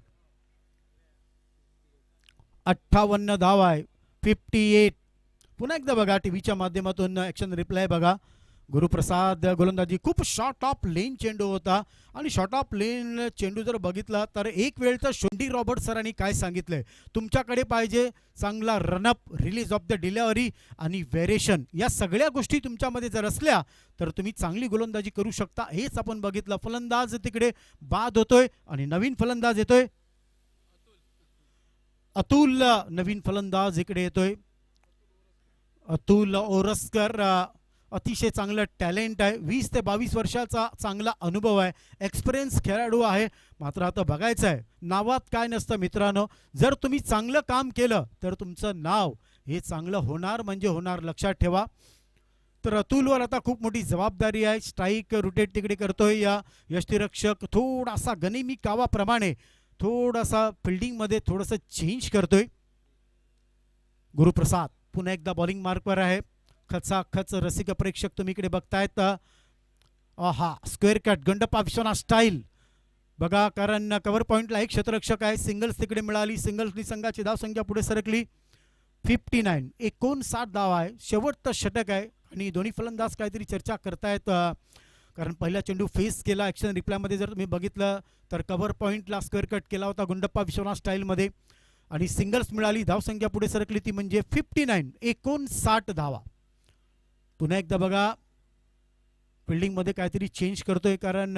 58 धाव आहे, 58. पुन्हा एकदा बघा टीव्हीच्या माध्यमातून ऍक्शन रिप्लाय बघा. गुरुप्रसाद गोलंदाजी. खूप शॉर्ट ऑफ लेन चेंडू होता आणि शॉर्ट ऑफ लेन चेंडू जर बघितला तर एक वेळचं शोंडी रॉबर्ट सरांनी काय सांगितलंय, तुमच्याकडे पाहिजे चांगला run-up, release of the delivery आणि व्हेरिएशन. या सगळ्या गोष्टी तुमच्यामध्ये जर असल्या तर तुम्ही चांगली गोलंदाजी करू शकता. हेच आपण बघितलं. फलंदाज तिकडे बाद होतोय आणि नवीन फलंदाज येतोय अतुल. नवीन फलंदाज इकडे येतोय अतुल ओरसकर. अतिशय चांगलं टॅलेंट आहे. 20 ते 22 वर्षाचा चांगला अनुभव आहे, एक्सपिरियन्स खेळाडू आहे. मात्र आता बघायचं आहे नावात काय नसतं मित्रांनो. जर तुम्ही चांगलं काम केलं तर तुमचं नाव हे चांगलं होणार म्हणजे होणार, लक्षात ठेवा. तर अतुलवर आता खूप मोठी जबाबदारी आहे. स्ट्राईक रोटेट तिकडे करतोय या यष्टीरक्षक. थोडासा गनिमी कावाप्रमाणे थोडासा फिल्डिंगमध्ये थोडंसं चेंज करतोय. गुरुप्रसाद पुन्हा एकदा बॉलिंग मार्कवर आहे. खचाखच रसिक प्रेक्षक तुम्ही इकडे बघतायत. हा स्क्वेअर कट गंडप्पा विश्वनाथ स्टाईल बघा, कारण कव्हर पॉइंटला एक क्षेत्ररक्षक आहे. सिंगल्स तिकडे मिळाली, सिंगल्सनी संघाची धाव संख्या पुढे सरकली 59. 59 धाव आहे. शेवटचं षटक आहे आणि दोन्ही फलंदाज काहीतरी चर्चा करतायत, कारण पहिला चेंडू फेस केला. ॲक्शन रिप्लायमध्ये जर तुम्ही बघितलं तर कव्हर पॉइंटला स्क्वेअर कट केला होता गुंडप्पा विश्वनाथ स्टाईलमध्ये आणि सिंगल्स मिळाली. धाव संख्या पुढे सरकली ती म्हणजे 59. 59 धावा. पुन्हा एकदा बघा फिल्डिंगमध्ये काहीतरी चेंज करतोय, कारण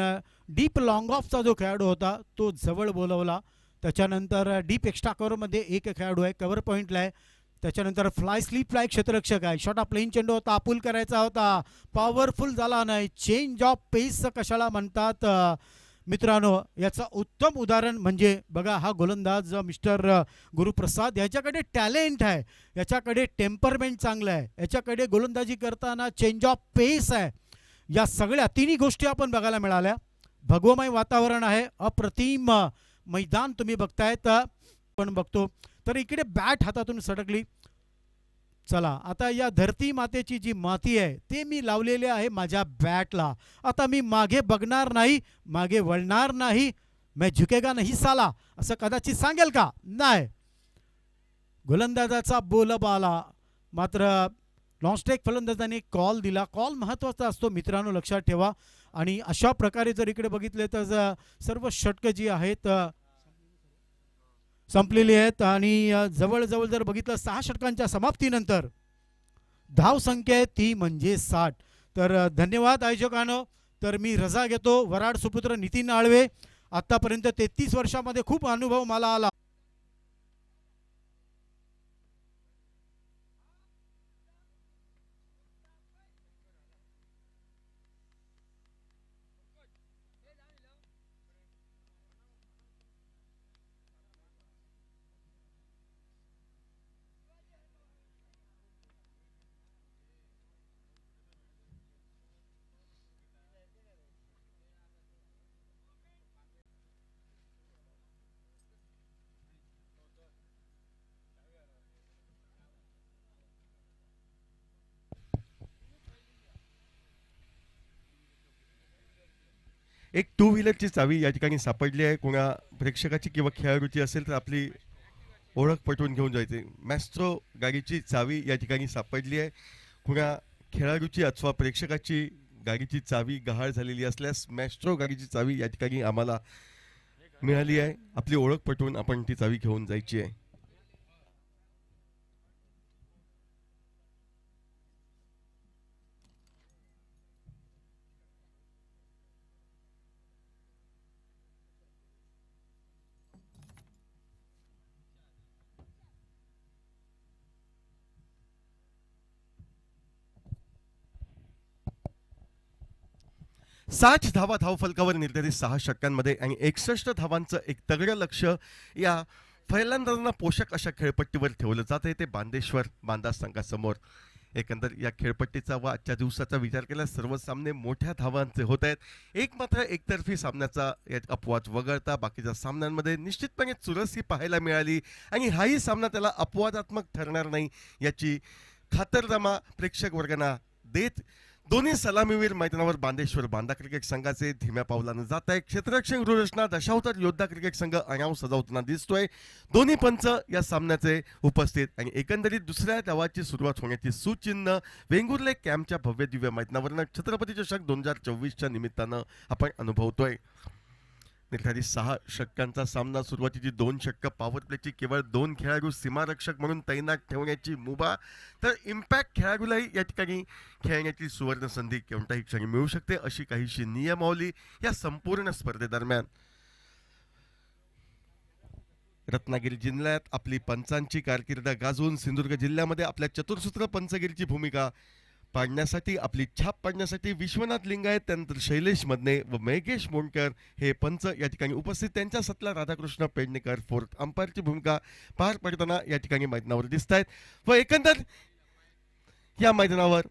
डीप लॉंग ऑफचा जो खेळाडू होता तो जवळ बोलवला. त्याच्यानंतर डीप एक्स्ट्रा कव्हरमध्ये एक खेळाडू आहे, कव्हर पॉईंटला आहे. त्याच्यानंतर फ्लाय स्लीप फ्लाय क्षेत्ररक्षक आहे. शॉर्ट ऑफ प्लेन चेंडू होता, अपुल करायचा होता, पॉवरफुल झाला नाही. चेंज ऑफ पेस कशाला म्हणतात मित्रांनो, याचं उत्तम उदाहरण म्हणजे बघा हा गोलंदाज मिस्टर गुरुप्रसाद. याच्याकडे टॅलेंट आहे, याच्याकडे टेम्परमेंट चांगलं आहे, याच्याकडे गोलंदाजी करताना चेंज ऑफ पेस आहे. या सगळ्या 3 गोष्टी आपण बघायला मिळाल्या. भगवमय वातावरण आहे, अप्रतिम मैदान तुम्ही बघतायत. पण बघतो तर इकडे बॅट हातातून सटकली. चला आता या धरती मातेची जी माती आहे ते मी लावलेले आहे माझ्या बॅटला. आता मी मागे बघणार नाही, मागे वळणार नाही. मैं झुकेगा नहीं साला असं कदाचित सांगेल का? नाही. गोलंदाजाचा बोलबाला. मात्र नॉनस्ट्राईक फलंदाजाने कॉल दिला. कॉल महत्त्वाचा असतो मित्रांनो, लक्षात ठेवा. आणि अशा प्रकारे जर इकडे बघितले तर सर्व षटकं जी आहेत संपलेली आहेत आणि जवळजवळ जर बघितलं 6 षटकांच्या समाप्तीनंतर धाव संख्या आहे ती म्हणजे 60. तर धन्यवाद आयोजकांनो. तर मी रजा घेतो. वराड सुपुत्र नितीन आळवे. आतापर्यंत 33 वर्षामध्ये खूप अनुभव मला आला. एक टू व्हीलरची चावी या ठिकाणी सापडली आहे. कोणा प्रेक्षकाची किंवा खेळाडूची असेल तर आपली ओळख पटवून घेऊन जायचे. मॅस्ट्रो गाडीची चावी या ठिकाणी सापडली आहे. कुणा खेळाडूची अथवा प्रेक्षकाची गाडीची चावी गहाळ झालेली असल्यास मॅस्ट्रो गाडीची चावी या ठिकाणी आम्हाला मिळाली आहे. आपली ओळख पटवून आपण ती चावी घेऊन जायची आहे. साठ धावा धावफलकावर निर्धारित 6 षटकांमध्ये आणि 61 धावांचं एक तगडं लक्ष या फलंदाजांना पोषक अशा खेळपट्टीवर ठेवलं जाते ते बांदेश्वर बांदा संघासमोर. एकंदर या खेळपट्टीचा व आजच्या दिवसाचा विचार केल्यास सर्व सामने मोठ्या धावांचे होत आहेत. एक मात्र एकतर्फी सामन्याचा अपवाद वगळता बाकीच्या सामन्यांमध्ये निश्चितपणे चुरस ही पाहायला मिळाली आणि हाही सामना त्याला अपवादात्मक ठरणार नाही याची खातरजमा प्रेक्षक वर्गांना देत दोन्ही सलामीवीर मैदानावर बांदेश्वर बांदा क्रिकेट संघाचे धीम्या पावलानं जात आहे. क्षेत्ररक्षक गृहरचना दशावतार योद्धा क्रिकेट संघ अनाव सजावताना दिसतोय. दोन्ही पंच या सामन्याचे उपस्थित आणि एकंदरीत दुसऱ्या डावाची सुरुवात होण्याची सुचिन्ह वेंगुर्ले कॅम्पच्या भव्य दिव्य मैदानावरनं छत्रपती चषक 2024च्या निमित्तानं आपण अनुभवतोय. निर्धारित 6 षटकांचा सामना सुरुवातीची 2 षटकं पॉवर प्लेची केवळ 2 खेळाडू सीमारक्षक म्हणून तैनात ठेवण्याची मुभा तर इम्पॅक्ट खेळाडूलाही या ठिकाणी खेळण्याची सुवर्ण संधी कोणत्याही क्षणी मिळू शकते अशी काहीशी नियमावली या संपूर्ण स्पर्धेदरम्यान. रत्नागिरी जिल्ह्यात आपली पंचांची कारकीर्द गाजवून सिंधुदुर्ग जिल्ह्यामध्ये आपल्या चतुर्सूत्र पंचगिरीची भूमिका पाडण्यासाठी आपली छाप पाडण्यासाठी विश्वनाथ लिंगायत त्यानंतर शैलेश मदने व मेघेश मोंडकर हे पंच या ठिकाणी उपस्थित. त्यांच्या सतला राधाकृष्ण पेडणेकर फोर्थ अंपायरची भूमिका पार पडताना या ठिकाणी मैदानावर दिसत आहेत व एकंदर या मैदानावर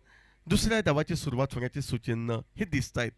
दुसऱ्या डावाची सुरुवात होण्याची सूचिन्ह हे दिसत आहेत.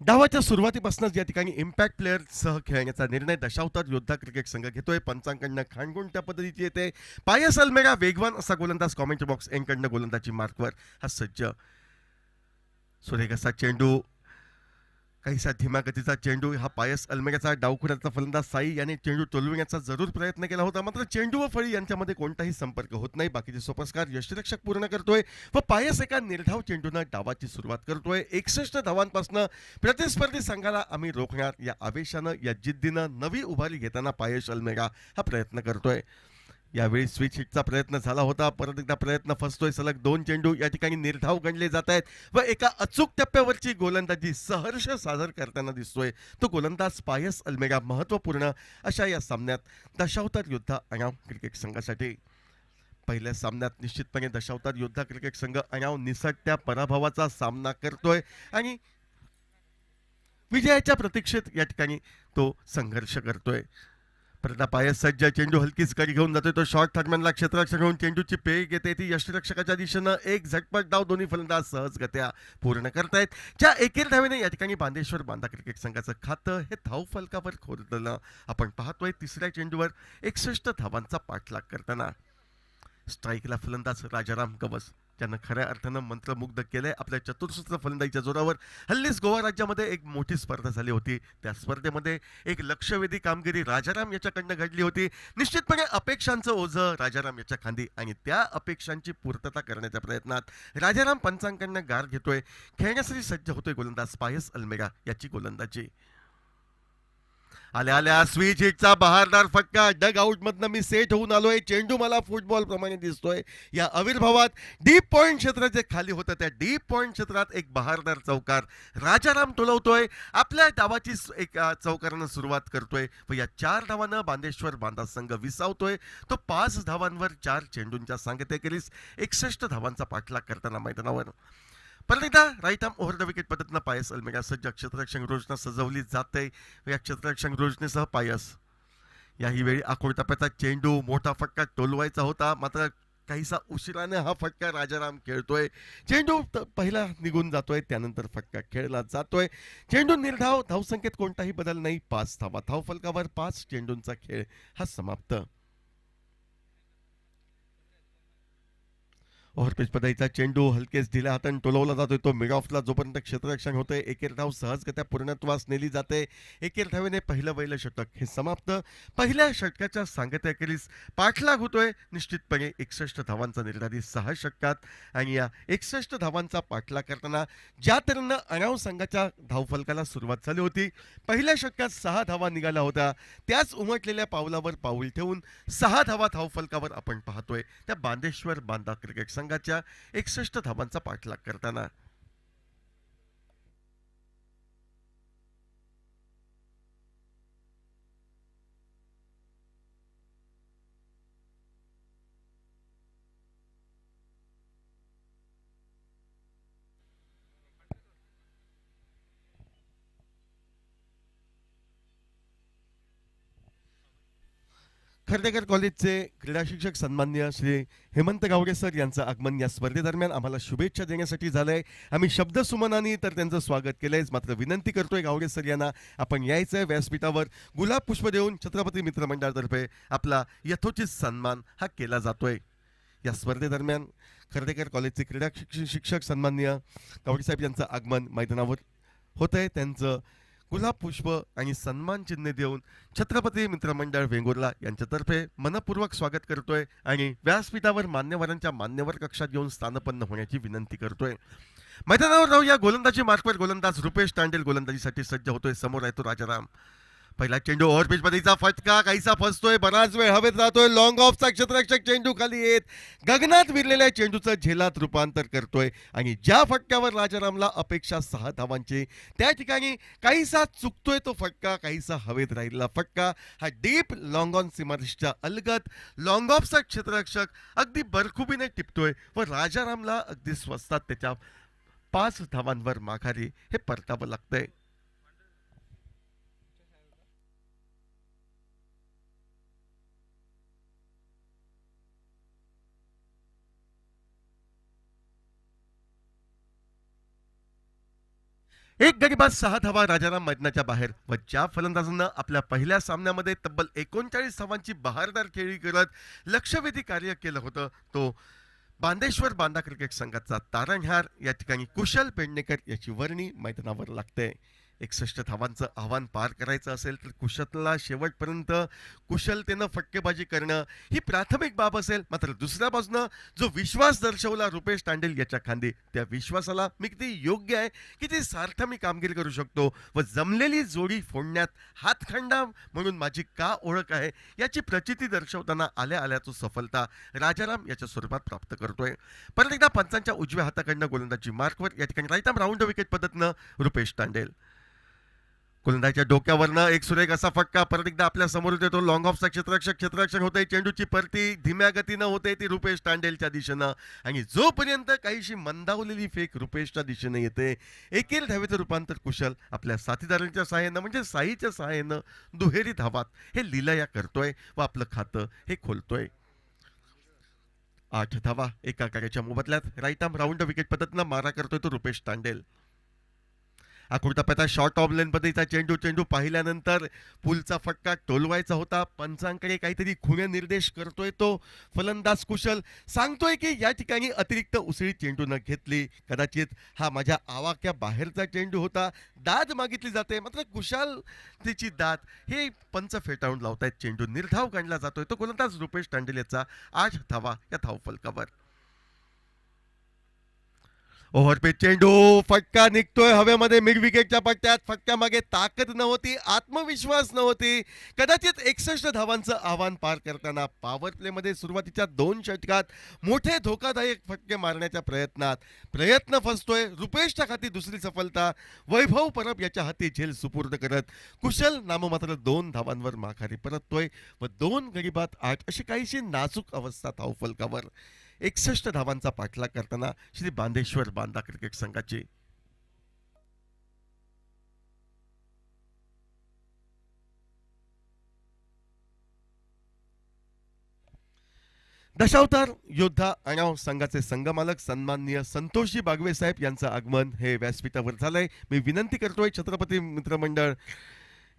डावाच्या सुरुवातीपासूनच या ठिकाणी इम्पॅक्ट प्लेअर सह खेळण्याचा निर्णय दशावतार योद्धा क्रिकेट संघ घेतोय. पंचांकडनं खाणगुण त्या पद्धतीची येते. पायस अल्मेडा वेगवान असा गोलंदाज कॉमेंट्री बॉक्स एंडकडनं गोलंदाजी मार्कवर हा सज्ज. सुरेख असा चेंडू काहीसा धीम्या गतीचा चेंडू हा पायस अल्मेडाचा डावखुऱ्याचा फलंदाज साई याने चेंडू टोलविण्याचा जरूर प्रयत्न केला होता मात्र चेंडू व फळी यांच्यामध्ये कोणताही संपर्क होत नाही. बाकीचे सोपस्कार यष्टिरक्षक पूर्ण करतोय व पायस एका निर्धाव चेंडूनं डावाची सुरुवात करतोय. 61 धावांपासून प्रतिस्पर्धी संघाला आम्ही रोखणार या आवेशानं या जिद्दीनं नवी उभारी घेताना पायस अल्मेडा हा प्रयत्न करतोय. यावेळी स्विच हिटचा प्रयत्न झाला होता परत एकदा प्रयत्न फसतोय. सलग 2 चेंडू या ठिकाणी निर्धाव गणले जात आहेत व एका अचूक टप्प्यावरची गोलंदाजी सहर्ष सादर करताना दिसतोय तो गोलंदाज पायस अल्मेडा. महत्वपूर्ण अशा या सामन्यात दशावतार योद्धा अनाव क्रिकेट संघासाठी. पहिल्या सामन्यात निश्चितपणे दशावतार योद्धा क्रिकेट संघ अनाव निसटत्या पराभवाचा सामना करतोय आणि विजयाच्या प्रतीक्षेत या ठिकाणी तो संघर्ष करतोय. परदा पायस सज्ज चेंडू हलकीच कडी घेऊन जातोय तो शॉर्ट थर्डमॅनला क्षेत्ररक्षक घेऊन चेंडूची पेय घेते ती यष्टिरक्षकाच्या दिशेनं एक झटपट डाव दोन्ही फलंदाज सहजगत्या पूर्ण करतायत. ज्या एकेर धावेने या ठिकाणी बांदेश्वर बांदा क्रिकेट संघाचं खातं हे धावफलकावर खोदलेलं आपण पाहतोय. तिसऱ्या चेंडूवर 61 धावांचा पाठलाग करताना स्ट्राईकला फलंदाज राजाराम कवस ज्यानं खऱ्या अर्थानं मंत्रमुग्ध केलंय आपल्या चतुर्सूत्र फलंदाजीच्या जोरावर. हल्लीच गोवा राज्यामध्ये एक मोठी स्पर्धा झाली होती. त्या स्पर्धेमध्ये एक लक्षवेधी कामगिरी राजाराम याच्याकडनं घडली होती. निश्चितपणे अपेक्षांचं ओझं राजाराम याच्या खांदी आणि त्या अपेक्षांची पूर्तता करण्याच्या प्रयत्नात राजाराम पंचांकडनं गार घेतोय. खेळण्यासाठी सज्ज होतोय गोलंदाज पायस अल्मेडा याची गोलंदाजी. आल्या आल्या स्विच हिटचा बहारदार फटका. डग आउट मधनं मी सेट होऊन आलोय. चेंडू मला फुटबॉल प्रमाणे दिसतोय. या आविर्भावात डीप पॉइंट क्षेत्र जे खाली होतं त्या डीप पॉइंट क्षेत्रात एक बहारदार चौकार राजाराम टोलवतोय. आपल्या डावाची एक चौकारानं सुरुवात करतोय व या 4 धावांना बांदेश्वर बांधा संघ विसावतोय. तो 5 धावांवर 4 चेंडूंच्या सांगतेखेरीज 61 धावांचा पाठलाग करताना मैदानावर परत एकदा right arm over the wicket पद्धतीनं पायस अल्मेडा सज्ज क्षेत्ररक्षण योजना सजवली जाते. या क्षेत्ररक्षण योजनेसह पायस याही वेळी आखोड टप्प्याचा चेंडू मोठा फटका टोलवायचा होता, मात्र काहीसा उशिराने हा फटका राजाराम खेळतोय. चेंडू पहिला निघून जातोय, त्यानंतर फटका खेळला जातोय. चेंडू निर्धाव, धावसंख्येत कोणताही बदल नाही. 5 धावा धावफलकावर 5 चेंडूंचा खेळ हा समाप्त. ओव्हरपिच पदाईचा चेंडू हलकेच ढिल्या हाताने टोलवला जातोय. तो मिड ऑफला जोपर्यंत क्षेत्ररक्षण होतंय एकेर धाव सहजगत्या पूर्णत्वास नेली जाते. एकेर धावेने पहिलं षटक हे समाप्त. पहिल्या षटकाच्या सांगतेखेरीज पाठलाग होतोय निश्चितपणे 61 धावांचा निर्धारित 6 षटकात. आणि या 61 धावांचा पाठलाग करताना ज्या तऱ्हेनं अणाव संघाच्या धावफलकाला सुरुवात झाली होती, पहिल्या षटकात 6 धावा निघाल्या होत्या, त्याच उमटलेल्या पावलावर पाऊल ठेवून 6 धावा धावफलकावर आपण पाहतोय त्या बांदेश्वर बांधा क्रिकेट संघाच्या 61 धावांचा पाठलाग करताना. खर्डेकर कॉलेजचे क्रीडा शिक्षक सन्मान्य श्री हेमंत गावडे सर यांचं आगमन या स्पर्धेदरम्यान आम्हाला शुभेच्छा देण्यासाठी झालंय. आम्ही शब्द सुमनानी तर त्यांचं स्वागत केलंय, मात्र विनंती करतोय गावडे सर यांना आपण यायचंय व्यासपीठावर. गुलाब पुष्प देऊन छत्रपती मित्रमंडळातर्फे आपला यथोचित सन्मान हा केला जातोय. या स्पर्धेदरम्यान खर्डेकर कॉलेजचे क्रीडा शिक्षक सन्मान्य गावडे साहेब यांचं आगमन मैदानावर होतंय. त्यांचं गुलाब पुष्प आणि सन्मान चिन्ह देऊन छत्रपती मित्रमंडळ वेंगुर्ला यांच्यातर्फे मनपूर्वक स्वागत करतोय आणि व्यासपीठावर मान्यवरांच्या मान्यवर कक्षात घेऊन स्थानपन्न होण्याची विनंती करतोय. मैदानावर राहूया. गोलंदाजी मार्कवर गोलंदाज रुपेश तांडेल गोलंदाजीसाठी सज्ज होतोय. समोर आहे तो राजाराम. पहिला चेंडू ओव्हरपिच मध्येचा फटका काहीसा फसतोय, बराच वेळ हवेत राहतोय. लॉंग ऑफचा क्षेत्ररक्षक चेंडू खाली येत गगनात विरलेल्या चेंडूचं झेलात रूपांतर करतोय आणि ज्या फटक्यावर राजारामला अपेक्षा 6 धावांची, त्या ठिकाणी काहीसा चुकतोय तो फटका. काहीसा हवेत राहिलेला फटका हा डीप लॉंग ऑन सीमारेषेच्या अलगत लॉंग ऑफचा क्षेत्ररक्षक अगदी बरखुबीने टिपतोय व राजारामला अगदी स्वस्तात त्याच्या 5 धावांवर माघारी हे परतावं लागतंय. एक गडीबाद 6 धावा राजाराम मैदानाच्या बाहेर व ज्या फलंदाजांना आपल्या पहिल्या सामन्यामध्ये तब्बल 39 धावांची बहारदार खेळी करत लक्षवेधी कार्य केलं होतं, तो बांदेश्वर बांधा क्रिकेट संघाचा तारणहार या ठिकाणी कुशल पेडणेकर याची वर्णी मैदानावर लागते. 61 धावांचं आव्हान पार करायचं असेल तर कुशलला शेवटपर्यंत कुशलतेनं फटकेबाजी करणं ही प्राथमिक बाब असेल. मात्र दुसऱ्या बाजूनं जो विश्वास दर्शवला रुपेश तांडेल याच्या खांदी, त्या विश्वासाला मी किती योग्य आहे, किती सार्थ मी कामगिरी करू शकतो व जमलेली जोडी फोडण्यात हातखंडा म्हणून माझी का ओळख आहे याची प्रचिती दर्शवताना आल्या आल्या तो सफलता राजाराम याच्या स्वरूपात प्राप्त करतोय. परत एकदा पंचांच्या उजव्या हाताकडनं गोलंदाजी मार्कवर या ठिकाणी राईट आर्म राऊंड विकेट पद्धतीनं रुपेश तांडेल. गोलंदाजीच्या डोक्यावरनं एक सुरेख असा फटका परत एकदा आपल्या समोर येतो. लॉंग ऑफचा क्षेत्ररक्षण होतंय. चेंडूची परती धीम्या गतीनं होते ती रुपेश तांडेलच्या दिशेनं आणि जोपर्यंत काहीशी मंदावलेली फेक रुपेशच्या दिशेने येते, एकेर धावेचं रूपांतर कुशल आपल्या साथीदारांच्या सहाय्यानं म्हणजे साईच्या सहाय्यानं दुहेरी धावात हे लीलया करतोय व आपलं खातं हे खोलतोय. 8 धावा एका कार्याच्या मोबदल्यात राईट आर्म राऊंड विकेट पद्धतीनं मारा करतोय तो रुपेश तांडेल. आखूड टप्प्याचा शॉर्ट ऑफ लेन पद्धतीचा चेंडू पाहिल्यानंतर पुलचा फटका टोलवायचा होता. पंचांकडे काहीतरी खुणे निर्देश करतोय तो फलंदाज कुशल. सांगतोय की या ठिकाणी अतिरिक्त उसळी चेंडू न घेतली, कदाचित हा माझ्या आवाक्या बाहेरचा चेंडू होता. दाद मागितली जाते, मात्र कुशल तिची दाद हे पंच फेटाळून लावतायत. चेंडू निर्धाव काढला जातोय. तो गोलंदाज रुपेश तांडेल याचा 8 धावा या धावफलकावर. ओव्हरपेच चेंडू, फटका निघतोय हवेमध्ये मिड विकेटच्या पट्ट्यात. फटक्यामागे ताकद नव्हती, आत्मविश्वास नव्हती. कदाचित 61 धावांचं आव्हान पार करताना पॉवर प्लेमध्ये सुरुवातीच्या 2 षटकात मोठे धोकादायक फटके मारण्याच्या प्रयत्न फसतोय. रुपेशच्या हाती दुसरी सफलता. वैभव परब याच्या हाती झेल सुपूर्द करत कुशल नाममात्र 2 धावांवर माघारी परततोय व 2 गडी बाद 8 अशी काहीशी नाजूक अवस्था धावफलकावर. 61 धावांचा पाठलाग करताना श्री बांदेश्वर बांदा क्रिकेट संघाची. दशावतार योद्धा आणाव संघाचे संघमालक सन्माननीय संतोषजी बागवे साहेब यांचं आगमन हे व्यासपीठावर झालंय. मी विनंती करतोय छत्रपती मित्रमंडळ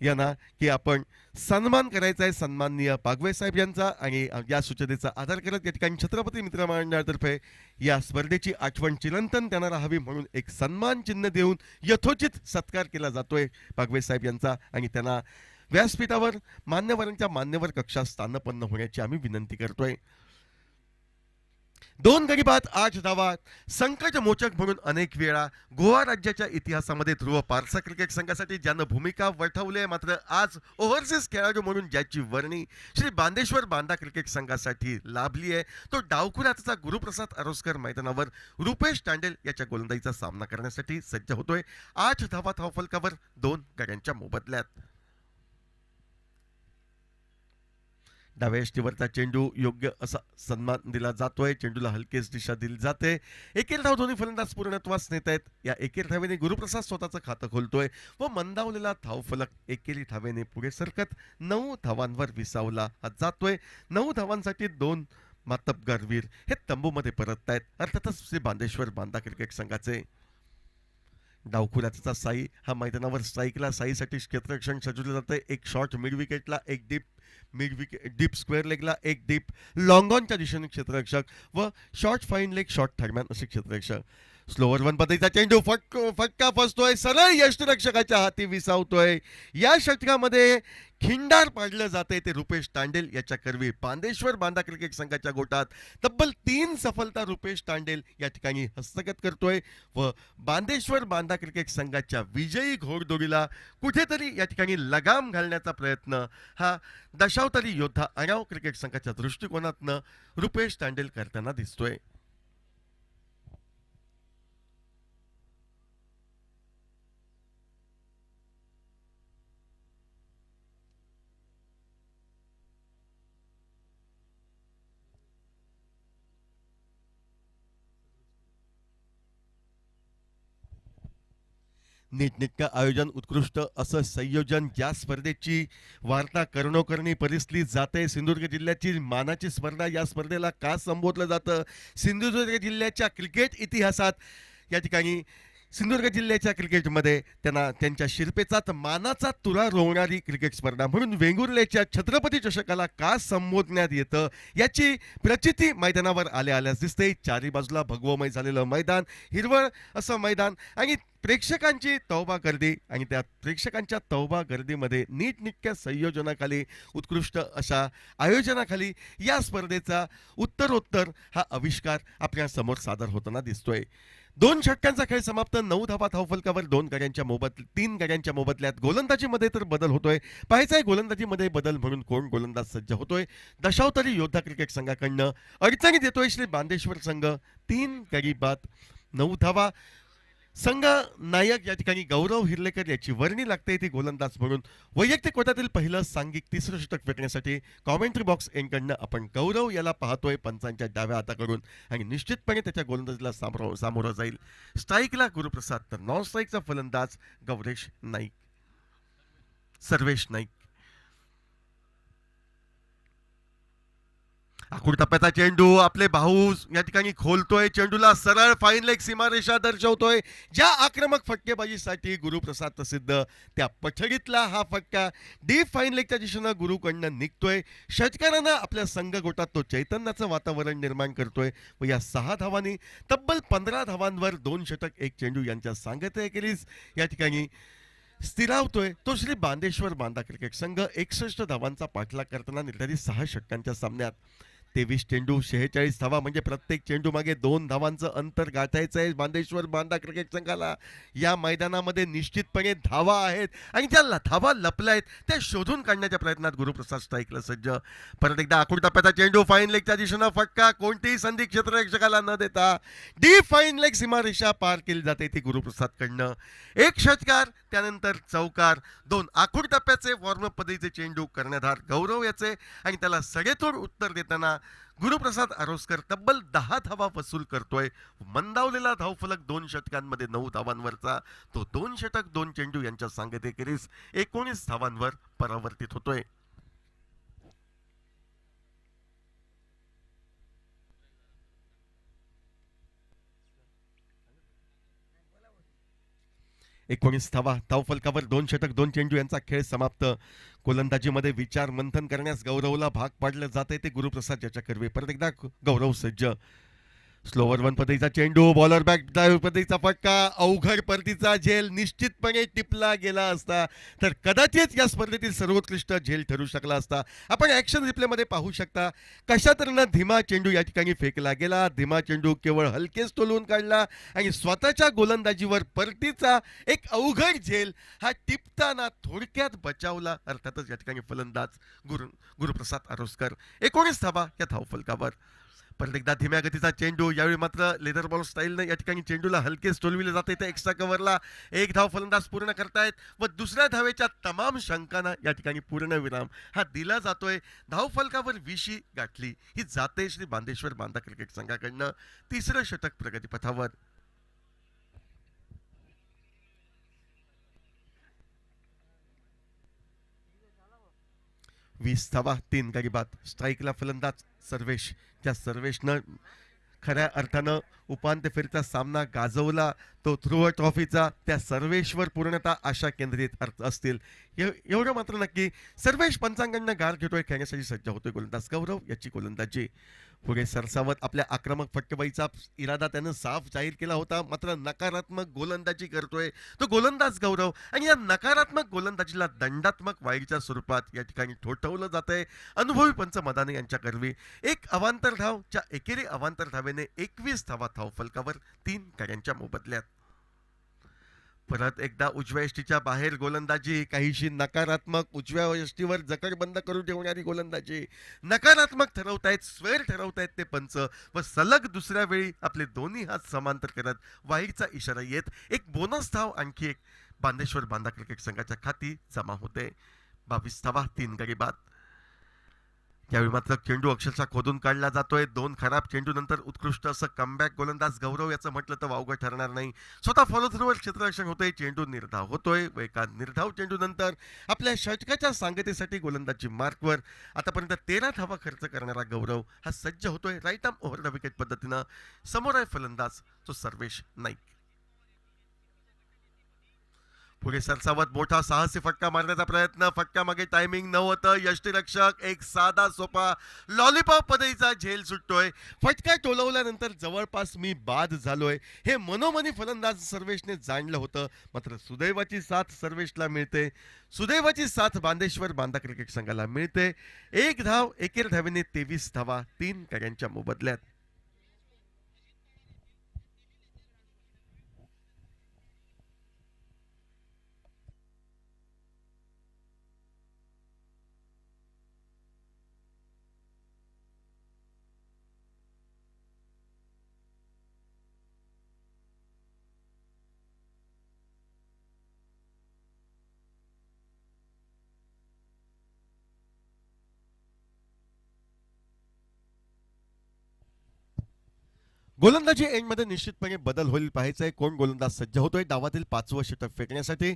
यांना की आपण सन्मान करायचा आहे सन्माननीय बागवे साहेब यांचा. आणि या सूचनेचा आधार करत या ठिकाणी छत्रपती मित्रमंडळातर्फे या स्पर्धेची आठवण चिरंतन त्यांना राहावी म्हणून एक सन्मान चिन्ह देऊन यथोचित सत्कार केला जातोय बागवे साहेब यांचा. आणि त्यांना व्यासपीठावर मान्यवरांच्या मान्यवर कक्षात स्थानपन्न होण्याची आम्ही विनंती करतोय. 2 गडी बाद 8 धावा संकट मोचक म्हणून अनेक वेळा गोवा राज्याच्या इतिहासामध्ये ध्रुव पारसा क्रिकेट संघासाठी ज्यानं भूमिका वठवली आहे, मात्र आज ओव्हरसीज खेळाडू म्हणून ज्याची वर्णी श्री बांदेश्वर बांदा क्रिकेट संघासाठी लाभली आहे, तो डावखुराचा गुरुप्रसाद आरोस्कर मैदानावर रुपेश टांडेल याच्या गोलंदाजीचा सामना करण्यासाठी सज्ज होतोय. 8 धावा धावफलकावर 2 गड्यांच्या मोबदल्यात. डाव्या यष्टीवरचा चेंडू योग्य असा सन्मान दिला जातोय. चेंडूला हलकेच दिशा दिली जाते. एकेर धाव दोन्ही फलंदाज पूर्णत्वास नेत आहेत. या एकेर धावेने गुरुप्रसाद स्वतःचं खातं खोलतोय व मंदावलेला धावफलक एकेरी धावेने पुढे सरकत 9 धावांवर विसावला जातोय. 9 धावांसाठी 2 मातब्बर वीर हे तंबूमध्ये परततायत. अर्थातच श्री बांदेश्वर बांदा क्रिकेट संघाचे डावखुराचा साई हा मैदानावर स्ट्राईकला साईसाठी क्षेत्ररक्षण सजवलं जातंय. एक शॉट मिड विकेटला, एक डीप स्क्वेअर लेगला, एक डीप लॉंग ऑनच्या दिशेने क्षेत्ररक्षक व short fine leg short third man असे क्षेत्ररक्षक. स्लोवर वन पद्धतीचा चेंडू फटका फसतोय, सरळ यष्टिरक्षकाच्या हाती विसावतोय. या षटकामध्ये खिंडार पाडलं जाते ते रुपेश टांडेल याच्या करवी. बांदेश्वर बांदा क्रिकेट संघाच्या गोटात तब्बल 3 सफलता रुपेश टांडेल या ठिकाणी हस्तगत करतोय व बांदेश्वर बांदा क्रिकेट संघाच्या विजयी घोडदौडीला कुठेतरी या ठिकाणी लगाम घालण्याचा प्रयत्न हा दशावतारी योद्धा आणाव क्रिकेट संघाच्या दृष्टिकोनातनं रुपेश टांडेल करताना दिसतोय. नीटनेटकं आयोजन, उत्कृष्ट असं संयोजन, या स्पर्धेची वार्ता कर्णोकर्णी परिस्थिती जाते. सिंधुदुर्ग जिल्ह्याची मानाची स्पर्धा, या स्पर्धेला का संबोधलं जातं? सिंधुदुर्ग जिल्ह्याच्या क्रिकेट इतिहासात या ठिकाणी सिंधुदुर्ग जिल्ह्याच्या क्रिकेटमध्ये त्यांच्या शिरपेचात मानाचा तुरा रोवणारी क्रिकेट स्पर्धा म्हणून वेंगुर्लेच्या छत्रपती चषकाला का संबोधण्यात येतं याची प्रचिती मैदानावर आल्यास दिसते. चारी बाजूला भगवमय झालेलं मैदान, हिरवळ असं मैदान आणि प्रेक्षकांची तौबा गर्दी. आणि त्या प्रेक्षकांच्या तौबा गर्दीमध्ये नीटनेटक्या संयोजनाखाली, उत्कृष्ट अशा आयोजनाखाली या स्पर्धेचा उत्तरोत्तर हा आविष्कार आपल्या समोर सादर होताना दिसतोय. 2 षटकांचा खेळ समाप्त. 9 धावा धावफलकावर 3 गड्यांच्या मोबदल्यात. गोलंदाजीमध्ये तर बदल होतोय. पाहायचाय गोलंदाजीमध्ये बदल म्हणून कोण गोलंदाज सज्ज होतोय. दशावतारी योद्धा क्रिकेट संघाकडनं अडचणीत येतोय श्री बांदेश्वर संघ. 3 गडी बाद 9 धावा. संघ नायक या ठिकाणी गौरव हिरलेकर याची वर्णी लागते ती गोलंदाज म्हणून. वैयक्तिक कोट्यातील पहिलं सांघिक 3रं षटक फेकण्यासाठी कॉमेंट्री बॉक्स एंडकडनं आपण गौरव याला पाहतोय पंचांच्या डाव्या हाताकडून आणि निश्चितपणे त्याच्या गोलंदाजीला सामोरं जाईल. स्ट्राईकला गुरुप्रसाद तर नॉन स्ट्राईकचा फलंदाज सर्वेश नाईक. आखूड टप्प्याचा चेंडू आपले भाऊ या ठिकाणी खोलतोय. चेंडूला सरळ फाईन लेग सीमारेषा दर्शवतोय. ज्या आक्रमक फटकेबाजीसाठी गुरुप्रसाद प्रसिद्ध, त्या पठडीतला हा फटका डीप फाईन लेगच्या दिशेनं गुरुकडनं निघतोय. षटकारानं आपल्या संघ गोटात तो चैतन्याचं वातावरण निर्माण करतोय व या 6 धावांनी तब्बल 15 धावांवर 2 षटक 1 चेंडू यांच्या सांगते केलीच या ठिकाणी स्थिरावतोय तो श्री बांदेश्वर बांदा क्रिकेट संघ. 61 धावांचा पाठलाग करताना निर्धारित 6 षटकांच्या सामन्यात 23 चेंडू 46 धावा, म्हणजे प्रत्येक चेंडू मागे 2 धावांचं अंतर गाठायचं आहे बांदेश्वर बांदा क्रिकेट संघाला. या मैदानामध्ये निश्चितपणे धावा आहेत आणि ज्या धावा लपल्या आहेत त्या शोधून काढण्याच्या प्रयत्नात गुरुप्रसाद स्ट्राईकला सज्ज. परत एकदा आखूड टप्प्याचा चेंडू फाईन लेगच्या दिशेनं फटका, कोणतीही संधी क्षेत्ररक्षकाला न देता डी फाईन लेग सीमारेषा पार केली जाते ती गुरुप्रसादकडनं. एक षटकार, त्यानंतर चौकार, 2 आखूड टप्प्याचे वॉर्मअप पद्धतीचे चेंडू कर्णधार गौरव याचे आणि त्याला सडेतोड उत्तर देताना गुरुप्रसाद आरोस्कर तब्बल 10 धावा वसूल करतोय. मंदावलेला धावफलक 2 षटकांमध्ये 9 धावांवरचा, तो 2 षटक 2 चेंडू यांच्या सांगतेखेरीज 19 धावांवर परावर्तित होतोय. धावा धावफलकावर 2 षटक 2 चेंडू यांचा खेळ समाप्त. गोलंदाजीमध्ये विचार मंथन करण्यास गौरवला भाग पाडलं जाते ते गुरुप्रसाद याच्या कर्वे. परत एकदा गौरव सज्ज. स्लोवर वन पद्धतीचा चेंडू, बॉलर बॅक ड्राईव्ह पद्धतीचा फटका, अवघड परतीचा झेल निश्चितपणे टिपला गेला असता तर कदाचित या स्पर्धेतील सर्वोत्कृष्ट झेल ठरू शकला असता. आपण ऍक्शन रिप्लेमध्ये पाहू शकता कशा तऱ्हेनं धीमा चेंडू या ठिकाणी फेकला गेला. धीमा चेंडू केवळ हलकेच तोलून काढला आणि स्वतःच्या गोलंदाजीवर परतीचा एक अवघड झेल हा टिपताना थोडक्यात बचावला. अर्थातच या ठिकाणी फलंदाज गुरुप्रसाद आरोस्कर. 19 धावा या धावफलकावर. परत एकदा धीम्या गतीचा चेंडू, यावेळी मात्र लेदर बॉल स्टाईलनं या ठिकाणी चेंडूला हलकेच टोलविले जाते. ते एक्स्ट्रा कव्हरला 1 धाव फलंदाज पूर्ण करतायत व दुसऱ्या धावेच्या तमाम शंकांना या ठिकाणी पूर्णविराम हा दिला जातोय. धावफलकावर 20 गाठली ही जाते श्री बांदेश्वर बांदा क्रिकेट संघाकडनं. तिसरं षटक प्रगतीपथावर. 20 धावा 3 गडी बाद. स्ट्राईकला फलंदाज सर्वेश. ज्या सर्वेशनं खऱ्या अर्थानं उपांत्य फेरीचा सामना गाजवला तो ध्रुव ट्रॉफीचा, त्या सर्वेशवर पूर्णतः आशा केंद्रित असतील एवढं मात्र नक्की. सर्वेश पंचांगांना गार घेतोय, खेळण्यासाठी सज्ज होतोय. गोलंदाज गौरव याची गोलंदाजी. पुढे सरसावत आपल्या आक्रमक फटकेबाजीचा इरादा त्यानं साफ जाहीर केला होता, मात्र नकारात्मक गोलंदाजी करतोय तो गोलंदाज गौरव आणि या नकारात्मक गोलंदाजीला दंडात्मक वाईडच्या स्वरूपात या ठिकाणी ठोठवलं जातंय अनुभवी पंच मदाने यांच्या करवी. एक अवांतर धाव, च्या एकेरी अवांतर धावेने 21 धावा धावफलकावर 3 गड्यांच्या मोबदल्यात. परत एकदा उजव्या यष्टीच्या बाहेर गोलंदाजी, काहीशी नकारात्मक, उजव्या यष्टीवर जकड करून ठेवणारी गोलंदाजी. नकारात्मक ठरवतायत, स्वेर ठरवतायत ते पंच व सलग दुसऱ्या वेळी आपले दोन्ही हात समांतर करत वाईडचा इशारा येत एक बोनस धाव आणखी एक बांदेश्वर बांदा क्रिकेट संघाच्या खाती जमा होते. 22 धावा 3 गडी बाद. यावेळी मात्र चेंडू अक्षरशः खोदून काढला जातोय. 2 खराब चेंडू नंतर उत्कृष्ट असं कमबॅक गोलंदाज गौरव याचं म्हटलं तर वावगं ठरणार नाही. स्वतः फॉलो थ्रूवर क्षेत्ररक्षण होतोय, चेंडू निर्धाव होतोय व एका निर्धाव चेंडू नंतर आपल्या षटकाच्या सांगतेसाठी गोलंदाजी मार्कवर आतापर्यंत 13 धावा खर्च करणारा गौरव हा सज्ज होतोय right arm over the wicket पद्धतीनं. समोर आहे फलंदाज तो सर्वेश नाईक. पुढे सरसावत मोठा साहसी फटका मारण्याचा प्रयत्न, फटका मागे टायमिंग नव्हतं. यष्टीरक्षक एक साधा सोपा लॉलीपॉप पद्धतीचा झेल सुटतोय. फटका टोलवल्यानंतर जवळपास मी बाद झालोय हे मनोमनी फलंदाज सर्वेशने जाणलं होतं, मात्र सुदैवाची साथ सर्वेशला मिळते. सुदैवाची साथ बांदेश्वर बांदा क्रिकेट संघाला मिळते. 1 धाव एकेर धावेने 23 धावा 3 गड्यांच्या मोबदल्यात. गोलंदाजी एंडमध्ये निश्चितपणे बदल होईल पाहायचा आहे. कोण गोलंदाज सज्ज होतोय डावातील 5वं षटक फेकण्यासाठी.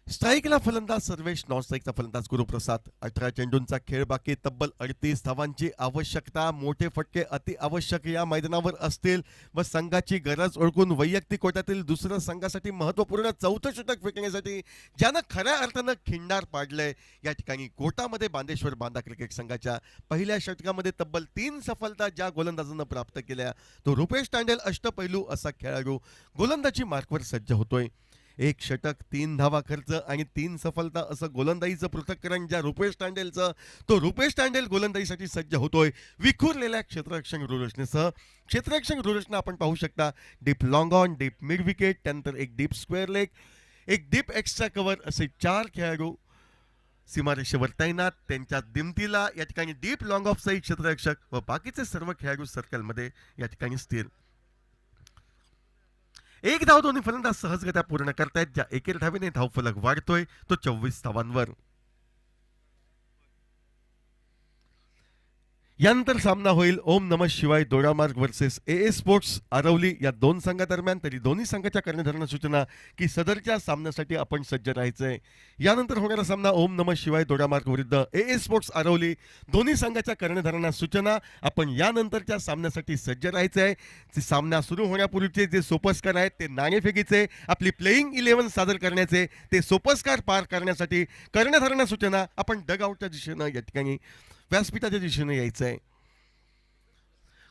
स्ट्राईकला फलंदाज सर्वेश, नॉन स्ट्राईकचा फलंदाज गुरुप्रसाद. 18 चेंडूंचा खेळ बाकी, तब्बल 38 धावांची आवश्यकता. मोठे फटके अति आवश्यक या मैदानावर असतील व संघाची गरज ओळखून वैयक्तिक कोट्यातील दुसरं संघासाठी महत्वपूर्ण 4थं षटक फेकण्यासाठी ज्यानं खऱ्या अर्थानं खिंडार पाडलंय या ठिकाणी गोटामध्ये बांदेश्वर बांदा क्रिकेट संघाच्या पहिल्या षटकामध्ये तब्बल 3 सफलता ज्या गोलंदाजांना प्राप्त केल्या तो रुपेश तांडेल अष्टपैलू असा खेळाडू गोलंदाजी मार्कवर सज्ज होतोय. 1 षटक, 3 धावा खर्च आणि 3 सफलता असं गोलंदाजीचं पृथक्करण ज्या रुपेश तांडेलचं, तो रुपेश तांडेल गोलंदाजीसाठी सज्ज होतोय विखुरलेल्या क्षेत्ररक्षण रुरचनेसह. क्षेत्ररक्षण रुरचना आपण पाहू शकता. Deep long on, deep mid wicket, त्यानंतर एक डीप स्क्वेअर लेग, एक डीप एक्स्ट्रा कव्हर असे 4 खेळाडू सीमारेषेवर तैनात. त्यांच्या दिमतीला या ठिकाणी डीप लॉंग ऑफ साईड क्षेत्ररक्षक व बाकीचे सर्व खेळाडू सर्कलमध्ये या ठिकाणी स्थिर. 1 धाव दोन्ही फलंदाज सहजगत्या पूर्ण करतायत. ज्या एकेर धावेने धावफलक वाढतोय तो 24 धावांवर. यानंतर सामना होईल ओम नमः शिवाय Dodamarg versus A sports Aravali या दोन संघादरम्यान. तरी दोन्ही संघाच्या कर्णधारांना सूचना की सदरच्या सामन्यासाठी आपण सज्ज राहायचंय. यानंतर होणारा सामना ओम नमः शिवाय दोडामार्ग विरुद्ध ए स्पोर्ट्स आरवली. दोन्ही संघाच्या कर्णधारांना सूचना आपण यानंतरच्या सामन्यासाठी सज्ज राहायचंय. सामना सुरू होण्यापूर्वीचे जे सोपस्कार आहेत ते नाणेफेकीचे, आपली प्लेईंग 11 सादर करण्याचे, ते सोपस्कार पार करण्यासाठी कर्णधारांना सूचना आपण डगआउटच्या दिशेनं या ठिकाणी व्यासपीठाच्या दिशेने यायचं आहे.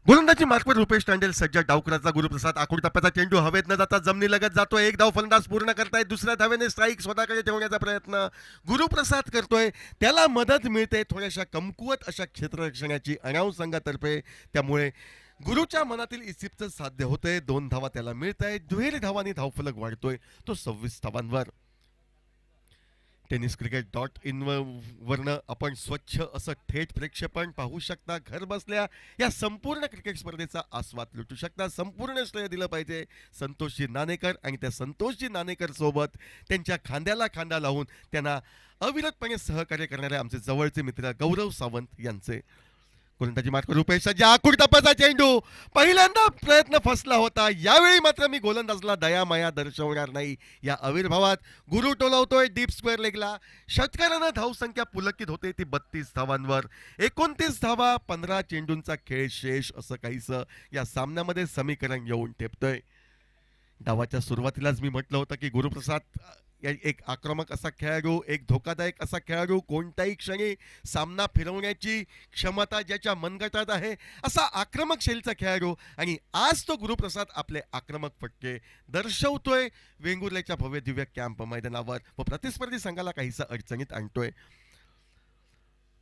गोलंदाजी मार्कवर रुपेश तांडेल सज्ज. डावकराचा गुरुप्रसाद आखूड टप्प्याचा चेंडू हवेत न जाता जमिनीलगत जातोय. 1 धाव फलंदाज पूर्ण करतायत. दुसऱ्या धावेने स्ट्राईक स्वतःकडे ठेवण्याचा प्रयत्न गुरुप्रसाद करतोय. त्याला मदत मिळते थोड्याशा कमकुवत अशा क्षेत्ररक्षणाची अणाव संघातर्फे. त्यामुळे गुरुच्या मनातील इच्छितच साध्य होतंय. 2 धावा त्याला मिळत आहेत. दुहेरी धावांनी धावफलक वाढतोय तो 26 धावांवर. टेनिस क्रिकेट .in वरनं आपण स्वच्छ असं थेट प्रक्षेपण पाहू शकता. घर बसल्या या संपूर्ण क्रिकेट स्पर्धेचा आस्वाद लुटू शकता. संपूर्ण श्रेय दिलं पाहिजे संतोषजी नाणेकर आणि त्या संतोषजी नाणेकर सोबत त्यांच्या खांद्याला खांदा लावून त्यांना अविरतपणे सहकार्य करणारे आमचे जवळचे मित्र गौरव सावंत यांचे. गोलंदाजी मार्क रुपेश सज्ज. आखूड टप्प्याचा चेंडू पहिल्यांदा प्रयत्न फसला होता. यावेळी मात्र मी गोलंदाजला दयामाया दर्शवणार नाही. या आविर्भावात गुरु टोलवतोय डीप स्क्वेअर लेगला. षटकारानं धावसंख्या पुलकित होते ती 32 धावांवर. 29 धावा 15 चेंडूंचा खेळ शेष असं काहीसं या सामन्यामध्ये समीकरण येऊन ठेपतोय. डावाच्या सुरुवातीलाच मी म्हटलं होतं की गुरुप्रसाद एक आक्रमक असा खेळाडू, एक धोकादायक असा खेळाडू, कोणत्याही क्षणी सामना फिरवण्याची क्षमता ज्याच्या मनगटात आहे असा आक्रमक शैलीचा खेळाडू. आणि आज तो गुरुप्रसाद आपले आक्रमक फटके दर्शवतोय वेंगुर्ल्याच्या भव्य दिव्य कॅम्प मैदानावर व प्रतिस्पर्धी संघाला काहीसा अडचणीत आणतोय.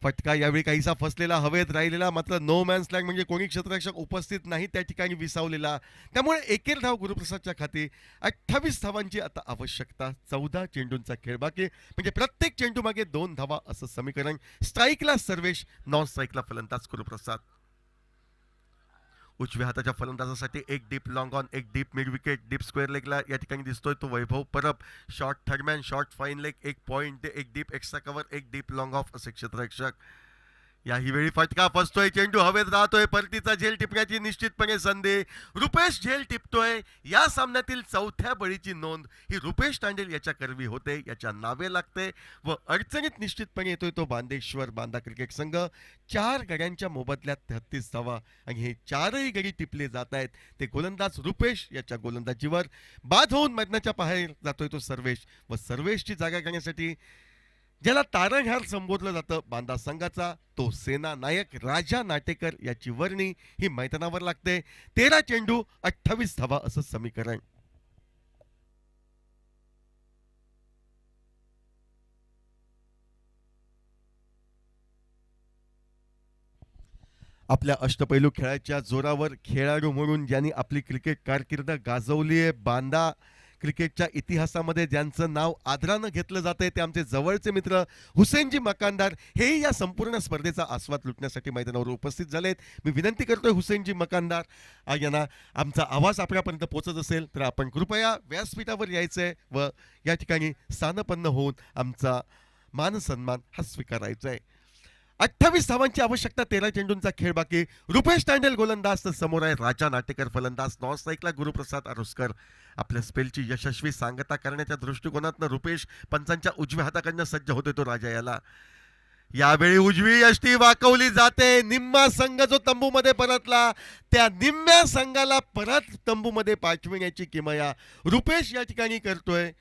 फटका यावेळी काहीसा फसलेला, हवेत राहिलेला, मात्र नो मॅन्स लँड म्हणजे कोणी क्षेत्ररक्षक उपस्थित नाही त्या ठिकाणी विसावलेला. त्यामुळे एकेर धाव गुरुप्रसादच्या खाती. 28 धावांची आता आवश्यकता. 14 चेंडूंचा खेळ बाकी म्हणजे प्रत्येक चेंडू मागे 2 धावा असं समीकरण. स्ट्राईकला सर्वेश, नॉन स्ट्राईकला फलंदाज गुरुप्रसाद. उजव्या हाताच्या फलंदाजासाठी एक डीप लॉंग ऑन, एक deep mid wicket, deep square लेगला या ठिकाणी दिसतोय तो Vaibhav Parab. Short third man, short fine leg, एक पॉइंट, एक डीप एक्स्ट्रा कव्हर, एक डीप लॉंग ऑफ असे क्षेत्ररक्षक. याही वेळी फटका फसतोय. चेंडू हवेत राहतोय. परतीचा झेल टिपण्याची निश्चितपणे संधी. रुपेश झेल टिपतोय. या सामन्यातील 4थ्या बळीची नोंद ही रुपेश तांडेल याच्या करवी होते, याच्या नावे लागते व अडचणीत निश्चितपणे येतोय तो बांदेश्वर बांदा क्रिकेट संघ. 4 गड्यांच्या मोबदल्यात 33 धावा आणि हे 4ही गडी टिपले जात आहेत ते गोलंदाज रुपेश याच्या गोलंदाजीवर. बाद होऊन मैदानाच्या बाहेर जातोय तो सर्वेश व सर्वेशची जागा घेण्यासाठी ज्याला तारणहार संबोधलं जातं बांदा संघाचा, तो सेना नायक राजा नाटेकर याची वर्णी ही मैदानावर लागते. 13 चेंडू 28 धावा असं समीकरण. आपल्या अष्टपैलू खेळाच्या जोरावर खेळाडू म्हणून ज्यांनी आपली क्रिकेट कारकीर्द गाजवली आहे, बांदा क्रिकेटच्या इतिहासामध्ये ज्यांचं नाव आदरानं घेतलं जातंय ते आमचे जवळचे मित्र हुसेनजी मकानदार हेही या संपूर्ण स्पर्धेचा आस्वाद लुटण्यासाठी मैदानावर उपस्थित झालेत. मी विनंती करतोय हुसेनजी मकानदार यांना आमचा आवाज आपल्यापर्यंत पोहोचत असेल तर आपण कृपया व्यासपीठावर यायचंय व या ठिकाणी स्थानपन्न होऊन आमचा मान सन्मान हा स्वीकारायचा आहे. 28 धावांची आवश्यकता. 13 चेंडूंचा खेळ बाकी. रुपेश तांडेल गोलंदाज तर समोर आहे राजा नाटेकर फलंदाज. नॉन स्ट्राईकला गुरुप्रसाद आरुस्कर. आपल्या स्पेलची यशस्वी सांगता करण्याच्या दृष्टिकोनातून रुपेश पंचांच्या उजव्या हाताकडनं सज्ज होते तो राजा याला. यावेळी उजवी यष्टी वाकवली जाते. निम्मा संघ जो तंबूमध्ये परतला त्या निम्म्या संघाला परत तंबूमध्ये पाठविण्याची किमया रुपेश या ठिकाणी करतोय.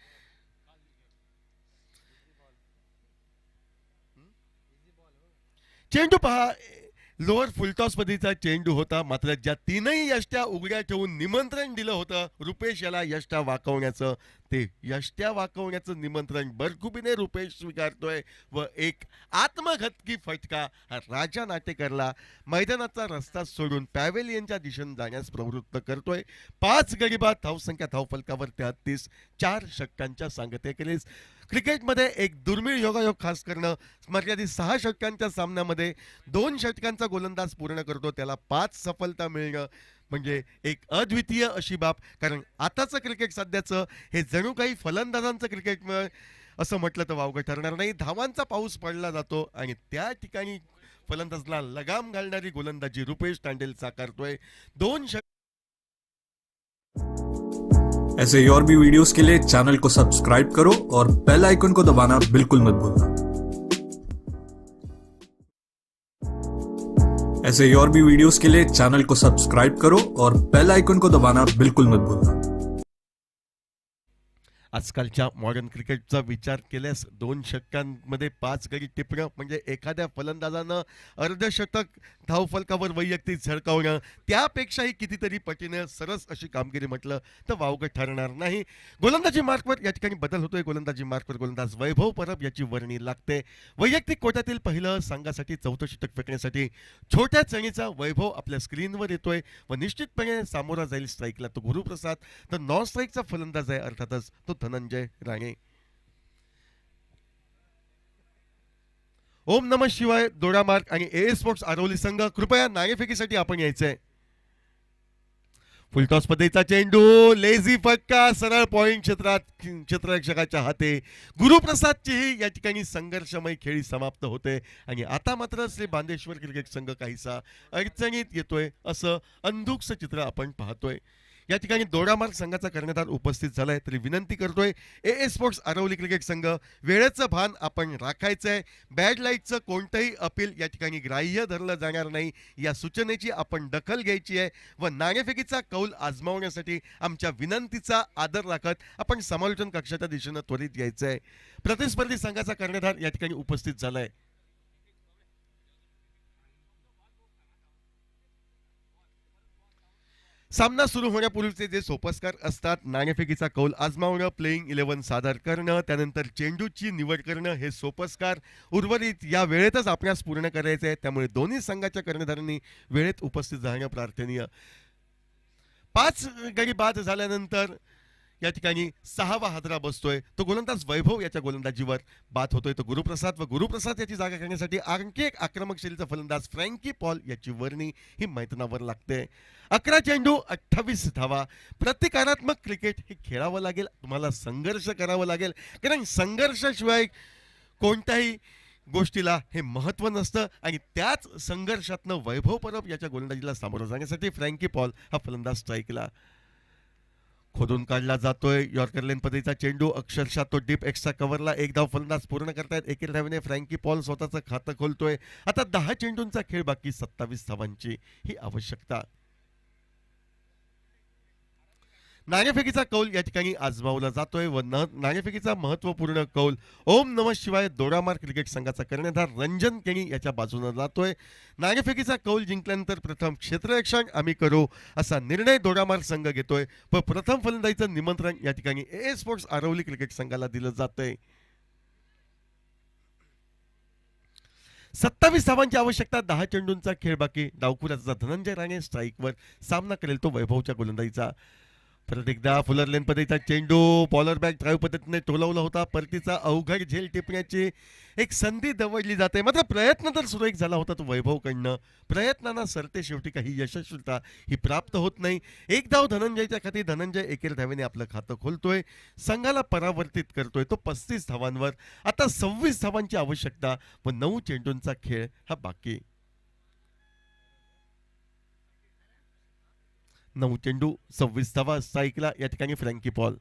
चेंडू पहा लोअर फुलटॉस पद्धतीचा चेंडू होता, मात्र ज्या तीनही यष्ट्या उघड्या ठेवून निमंत्रण दिलं होतं रुपेश याला यष्ट्या वाकवण्याचं, ते यष्ट्या वाकवण्याचं निमंत्रण बरखुबीने रुपेश स्वीकारतोय व एक आत्मघातकी फटका हा राजा नाटेकरला मैदानाचा रस्ता सोडून पॅव्हेलियनच्या दिशेने जाण्यास प्रवृत्त करतोय. 5 गडी बाद धावसंख्या धावफलकावर 33, 4 षटकांच्या सांगतेखेरीज क्रिकेटमध्ये एक दुर्मिळ योगायोग खास करणं, मर्यादित 6 षटकांच्या सामन्यामध्ये 2 षटकांचा गोलंदाज पूर्ण करतो, त्याला 5 सफलता मिळणं म्हणजे एक अद्वितीय अशी बाब. कारण आताचं क्रिकेट सध्याचं हे जणू काही फलंदाजांचं क्रिकेट असं म्हटलं तर वावगं ठरणार नाही. धावांचा पाऊस पडला जातो आणि त्या ठिकाणी फलंदाजला लगाम घालणारी गोलंदाजी रुपेश तांडेल साकारतोय. 2 ऐसे और भी वीडियोस के लिए चैनल को सब्सक्राइब करो और बेल आइकन को दबाना बिल्कुल मत भूलना। ऐसे और भी वीडियोस के लिए चैनल को सब्सक्राइब करो और बेल आइकन को दबाना बिल्कुल मत भूलना। आजकालच्या मॉडर्न क्रिकेटचा विचार केल्यास 2 षटकांमध्ये 5 गडी टिपणं म्हणजे एखाद्या फलंदाजानं अर्धशतक धावफलकावर वैयक्तिक झळकावणं त्यापेक्षाही कितीतरी पटीने सरस अशी कामगिरी म्हटलं तर वावगं ठरणार नाही. गोलंदाजी मार्कवर या ठिकाणी बदल होतोय. गोलंदाजी मार्कवर गोलंदाज वैभव परब याची वर्णी लागते. वैयक्तिक कोट्यातील पहिलं संघासाठी 4थं षटक फेकण्यासाठी छोट्या चणीचा वैभव आपल्या स्क्रीनवर येतोय व निश्चितपणे सामोरा जाईल स्ट्राईकला तो गुरुप्रसाद, तर नॉन स्ट्राईकचा फलंदाज आहे अर्थातच तो धनंजय राणे. ओम नमः शिवाय, दोडामार्ग आणि ए स्पोर्ट्स आरवली संघ कृपया नाणेफेकीसाठी आपण यायचंय. फुलटॉस पद्धतीचा चेंडू, लेझी फटका सरळ पॉइंट क्षेत्रात क्षेत्ररक्षकाच्या हाते. गुरुप्रसादचीही या ठिकाणी संघर्षमय खेळी समाप्त होते आणि आता मात्र श्री बांदेश्वर क्रिकेट संघ काहीसा अडचणीत येतोय असं अंधुकचं चित्र आपण पाहतोय. या ठिकाणी दोडामार्ग संघाचा कर्णधार उपस्थित झालाय तरी विनंती करतोय ए स्पोर्ट्स आरवली क्रिकेट संघ वेळेचं भान आपण राखायचंय. बॅड लाईटचं कोणतंही अपील या ठिकाणी ग्राह्य धरलं जाणार नाही या सूचनेची आपण दखल घ्यायची आहे व नाणेफेकीचा कौल आजमावण्यासाठी आमच्या विनंतीचा आदर राखत आपण समालोचन कक्षाच्या दिशेनं त्वरित यायचंय. प्रतिस्पर्धी संघाचा कर्णधार या ठिकाणी उपस्थित झालाय. सामना सुरू होण्यापूर्वीचे जे सोपस्कार असतात, नाणेफेकीचा कौल आजमावणं, प्लेइंग 11 सादर करणं, त्यानंतर चेंडूची निवड करणं, हे सोपस्कार उर्वरित या वेळेतच आपल्यास पूर्ण करायचे आहे. त्यामुळे दोन्ही संघाच्या कर्णधारांनी वेळेत उपस्थित राहणं प्रार्थनीय. 5 गडी बाद झाल्यानंतर या ठिकाणी 6वा हादरा बसतोय. तो गोलंदाज वैभव याच्या गोलंदाजीवर बाद होतोय. तो गुरुप्रसाद व गुरुप्रसाद याची जागा करण्यासाठी आणखी एक आक्रमक शैलीचा फलंदाज फ्रँकी पॉल याची वर्णी ही मैदानावर लागते. 11 चेंडू 28 धावा. प्रतिकारात्मक क्रिकेट हे खेळावं लागेल, तुम्हाला संघर्ष करावं लागेल, कारण संघर्षाशिवाय कोणत्याही गोष्टीला हे महत्व नसतं आणि त्याच संघर्षातनं वैभव परब याच्या गोलंदाजीला सामोरं जाण्यासाठी फ्रँकी पॉल हा फलंदाज स्ट्राईकला खोदून काढला जातोय. यॉर्कर लेन पद्धतीचा चेंडू अक्षरशः तो डीप एक्स्ट्रा कव्हरला एक धाव फलंदाज पूर्ण करतायत. एकेर धावेने फ्रँकी पॉल स्वतःचं खातं खोलतोय. आता 10 चेंडूंचा खेळ बाकी, 27 धावांची ही आवश्यकता. नाणेफेकीचा कौल या ठिकाणी आजमावला जातोय व नाणेफेकीचा महत्वपूर्ण कौल ओम नमः शिवाय दोडामार्ग क्रिकेट संघाचा कर्णधार रंजन केणी याच्या बाजूने जातोय. नाणेफेकीचा कौल जिंकल्यानंतर प्रथम क्षेत्ररक्षण आम्ही करू असा निर्णय दोडामार्ग संघ घेतोय व प्रथम फलंदाजीचं निमंत्रण या ठिकाणी ए स्पोर्ट्स आरवली क्रिकेट संघाला दिलं जातंय. 27 धावांची आवश्यकता, 10 चेंडूंचा खेळ बाकी. डावखुराचा धनंजय राणे स्ट्राईकवर, सामना करेल तो वैभवच्या गोलंदाजीचा. परत एकदा फुलर लेन पद्धतीचा चेंडू बॉलर बॅक ड्राईव्ह पद्धतीने टोलवला होता. परतीचा अवघड झेल टिपण्याची एक संधी दवडली जाते, मात्र प्रयत्न तर सुरेख झाला होता तो वैभवकडनं. प्रयत्नांना सरते शेवटी काही यशस्वीता ही प्राप्त होत नाही. एक धाव धनंजयच्या खाती. धनंजय एकेर धावेने आपलं खातं खोलतोय, संघाला परावर्तित करतोय तो 35 धावांवर. आता 26 धावांची आवश्यकता व 9 चेंडूंचा खेळ हा बाकी. 9 चेंडू 26 धावा. स्ट्राईकला या ठिकाणी फ्रँकी पॉल.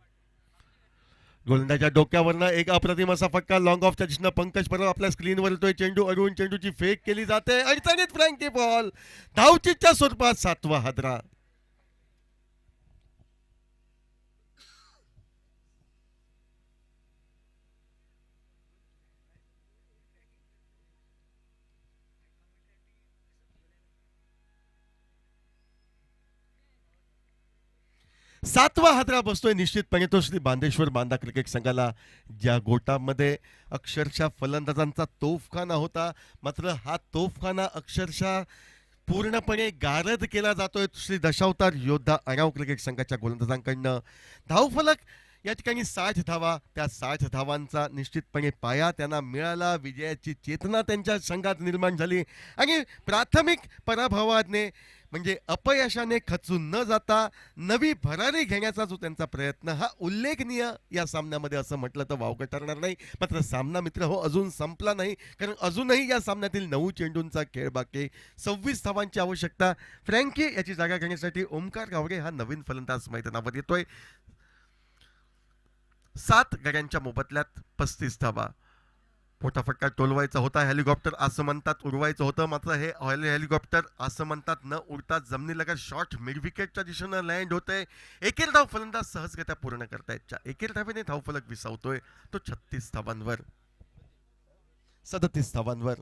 गोलंदाच्या डोक्यावरनं एक अप्रतिम असा फटका लॉंग ऑफच्या दिशेनं पंकज परब आपल्या स्क्रीनवर येतोय. चेंडू अडवून चेंडूची फेक केली जाते. अडचणीत फ्रँकी पॉल. धावचीच्या स्वरूपात 7वा हादरा. 7वा हादरा बसतोय निश्चितपणे तो श्री बांदेश्वर बांदा क्रिकेट संघाला, ज्या गोटामध्ये अक्षरशः फलंदाजांचा तोफखाना होता, मात्र हा तोफखाना अक्षरशः पूर्णपणे गारद केला जातोय श्री दशावतार योद्धा आराव क्रिकेट संघाच्या गोलंदाजांकडनं. धावफलक या ठिकाणी 60 धावा, त्या 60 धावांचा निश्चितपणे पाया त्यांना मिळाला. विजयाची चेतना त्यांच्या संघात निर्माण झाली आणि प्राथमिक पराभवाने म्हणजे अपयशाने खचून न जाता नवी भरारी घेण्याचा जो त्यांचा प्रयत्न हा उल्लेखनीय या सामन्यामध्ये असं म्हटलं तर वावगं ठरणार नाही. मात्र सामना मित्र हो अजून संपला नाही, कारण अजूनही या सामन्यातील 9 चेंडूंचा खेळ बाकी. 26 धावांची आवश्यकता. फ्रँकी याची जागा घेण्यासाठी ओमकार गावडे हा नवीन फलंदाज मैदानावर येतोय. 7 गड्यांच्या मोबदल्यात 35 धावा. मोठा फटका टोलवायचा होता, हेलिकॉप्टर असं म्हणतात उडवायचं होतं, मात्र हे हेलिकॉप्टर असं म्हणतात न उडता जमिनीलगत शॉट मिड विकेटच्या दिशेनं लँड होतंय. एकेर धाव फलंदाज सहजगत्या पूर्ण करतायत. एकेर धावेने धावफलक विसावतोय तो 36 धावांवर, 37 धावांवर.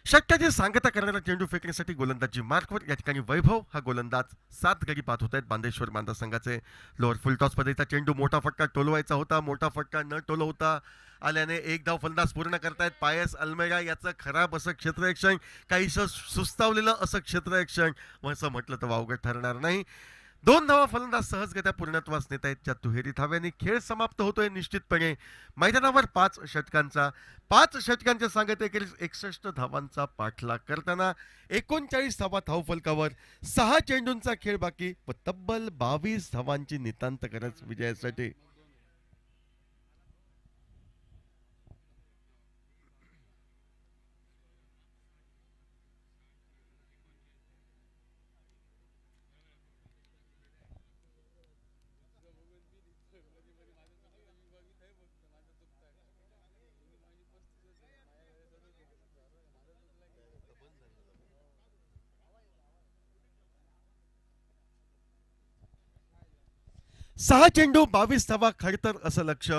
षटकाची सांगता करणारा चेंडू फेकण्यासाठी गोलंदाजी मार्कवर या ठिकाणी वैभव हा गोलंदाज 7 गडी पाहत होत आहेत बांदेश्वर बांदा संघाचे. लोअर फुल टॉस पद्धतीचा चेंडू, मोठा फटका टोलवायचा होता, मोठा फटका न टोलवता आल्याने एक धाव फलंदाज पूर्ण करतायत पायस अल्मेडा. याचं खराब असं क्षेत्ररक्षण, काहीसं सुस्तावलेलं असं क्षेत्ररक्षण असं म्हटलं तर वावगं ठरणार नाही. 2 धावा फलंदाज सहजगत्या पूर्णत्वास नेत आहेत. त्या दुहेरी धाव्याने खेळ समाप्त होतोय निश्चितपणे. मैदानावर 5 षटकांच्या सांगत 61 धावांचा पाठलाग करताना 39 धावा धावफलकावर, 6 चेंडूंचा खेळ बाकी व तब्बल 22 धावांची नितांत गरज विजयासाठी. सहा चेंडू 22 धावा, खडतर असं लक्ष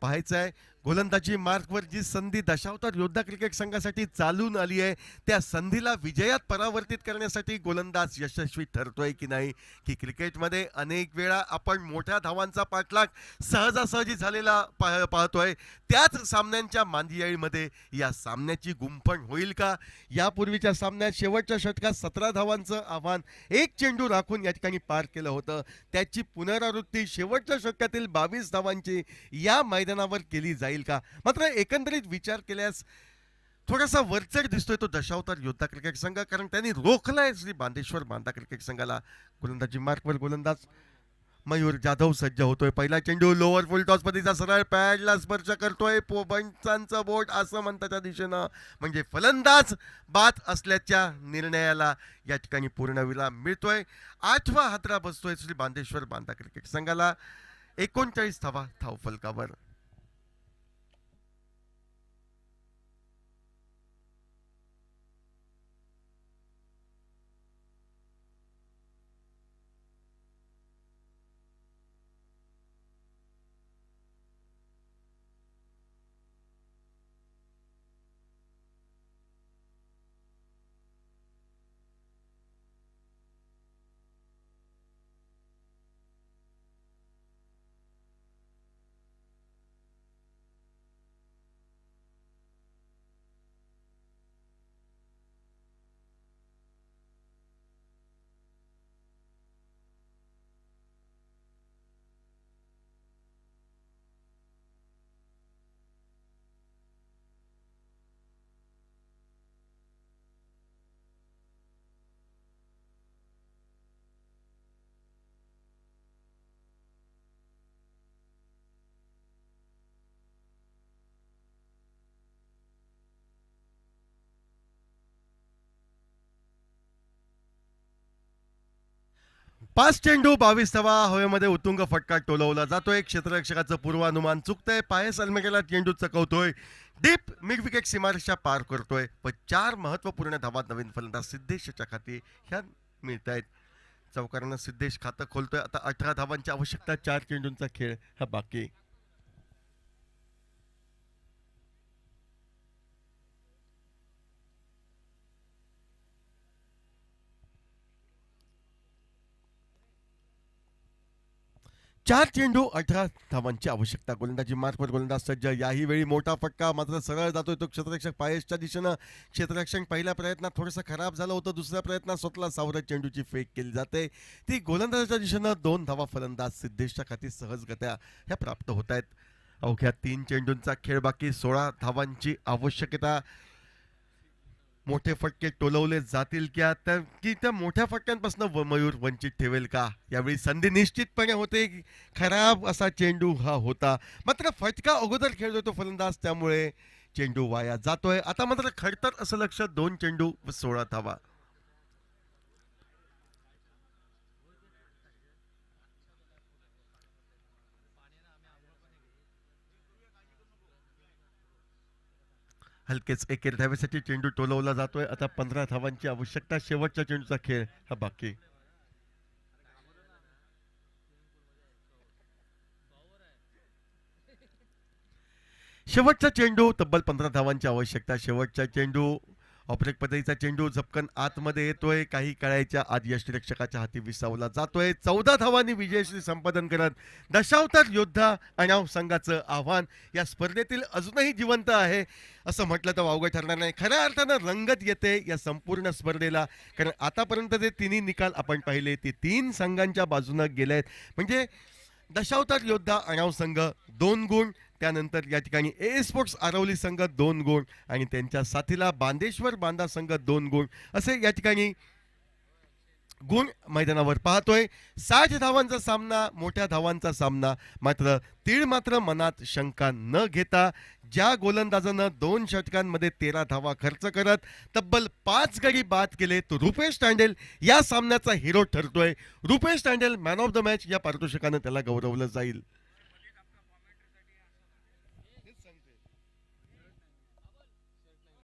पाहायचं आहे. गोलंदाजी मार्कवर जी संधी दशावतार योद्धा क्रिकेट संघासाठी चालून आली आहे, त्या संधीला विजयात परावर्तित करण्यासाठी गोलंदाज यशस्वी ठरतोय की नाही, की क्रिकेटमध्ये अनेक वेळा आपण मोठ्या धावांचा पाठलाग सहजासहजी झालेला पाहतोय. त्याच सामन्यांच्या मांदियाळीमध्ये या सामन्याची गुंफण होईल का? यापूर्वीच्या सामन्यात शेवटच्या षटकात 17 धावांचं आव्हान 1 चेंडू राखून या ठिकाणी पार केलं होतं. त्याची पुनरावृत्ती शेवटच्या षटकातील 22 धावांची या मैदानावर केली जाईल का? मात्र एकंदरीत विचार केल्यास थोडासा वरचढ दिसतोय तो दशावतार योद्धा क्रिकेट संघ, कारण त्यांनी रोखलाय श्री बांदेश्वर बांदा क्रिकेट संघाला. गोलंदाजी मार्कवर गोलंदाज मयूर जाधव सज्ज होतोय. पहिला चेंडू लोअर फुल टॉस पद्धतीचा सरळ पॅडला स्पर्श करतोय. पंचांचं बोट असं म्हणताच्या दिशेनं, म्हणजे फलंदाज बाद असल्याच्या निर्णयाला या ठिकाणी पूर्णविराम मिळतोय. 8वा हादरा बसतोय श्री बांदेश्वर बांदा क्रिकेट संघाला. 39 धावा धावफलकावर. पाच चेंडू 22 धावा. हवेमध्ये उत्तुंग फटका टोलवला जातोय. क्षेत्ररक्षकाचं पूर्वानुमान चुकतंय. पायस अल्मेडाला चेंडू चकवतोय. डीप मिड विकेट सीमारेषा पार करतोय. पण 4 महत्वपूर्ण धावा नवीन फलंदाज सिद्धेशच्या खाती ह्या मिळत आहेत. चौकारानं सिद्धेश खातं खोलतोय. आता 18 धावांची आवश्यकता. 4 चेंडूंचा खेळ हा बाकी. 4 चेंडू 18 धावांची आवश्यकता. गोलंदाजी मार्फत गोलंदाज सज्ज. याही वेळी मोठा फटका मात्र सरळ जातोय तो क्षेत्ररक्षक पायसच्या दिशेनं. क्षेत्ररक्षक पहिल्या प्रयत्नात थोडंसं खराब झालं होतं, दुसऱ्या प्रयत्नात स्वतःला सावरत चेंडूची फेक केली जाते. ती गोलंदाजाच्या दिशेनं 2 धावा फलंदाज सिद्धेशच्या खाती सहजगत्या ह्या प्राप्त होत आहेत. अवघ्या 3 चेंडूंचा खेळ बाकी, 16 धावांची आवश्यकता. मोठे फटके टोलवले जातील की त्या मोठ्या फटक्यांपासून मयूर वंचित ठेवेल का? यावेळी संधी निश्चितपणे होते. खराब असा चेंडू हा होता, मात्र फटका अगोदर खेळतोय तो फलंदाज, त्यामुळे चेंडू वाया जातोय. आता मात्र खडतर असं लक्ष, 2 चेंडू व 16 धावा. हलकेच एकेर धावेसाठी चेंडू टोलवला जातोय. आता 15 धावांची आवश्यकता. शेवटच्या चेंडूचा खेळ हा बाकी. शेवटचा चेंडू, तब्बल 15 धावांची आवश्यकता. शेवटचा चेंडू, ऑपरेट पद्धतीचा चेंडू झपकन आतमध्ये येतोय. काही काळाच्या आत यष्टिरक्षकाच्या हाती विसावला जातोय. 14 धावांनी विजयश्री संपादन करत दशावतार योद्धा अणाव संघाचं आव्हान या स्पर्धेतील अजूनही जिवंत आहे असं म्हटलं तर वावगं ठरणार नाही. खऱ्या अर्थानं रंगत येते या संपूर्ण स्पर्धेला, कारण आतापर्यंत जे तिन्ही निकाल आपण पाहिले ते 3 संघांच्या बाजूनं गेले आहेत. म्हणजे दशावतार योद्धा अणाव संघ 2 गुण, त्यानंतर या ठिकाणी ए स्पोर्ट्स आरवली संघ 2 गुण आणि त्यांच्या साथीला बांदेश्वर बांदा संघ 2 गुण, असे या ठिकाणी गुण मैदानावर पाहतोय. 60 धावांचा सामना, मोठ्या धावांचा सामना. मात्र तीळ मात्र मनात शंका न घेता ज्या गोलंदाजानं 2 षटकांमध्ये 13 धावा खर्च करत तब्बल 5 गडी बाद केले तो रुपेश तांडेल या सामन्याचा हिरो ठरतोय. Rupesh Tandel man of the match या पारितोषिकानं त्याला गौरवलं जाईल.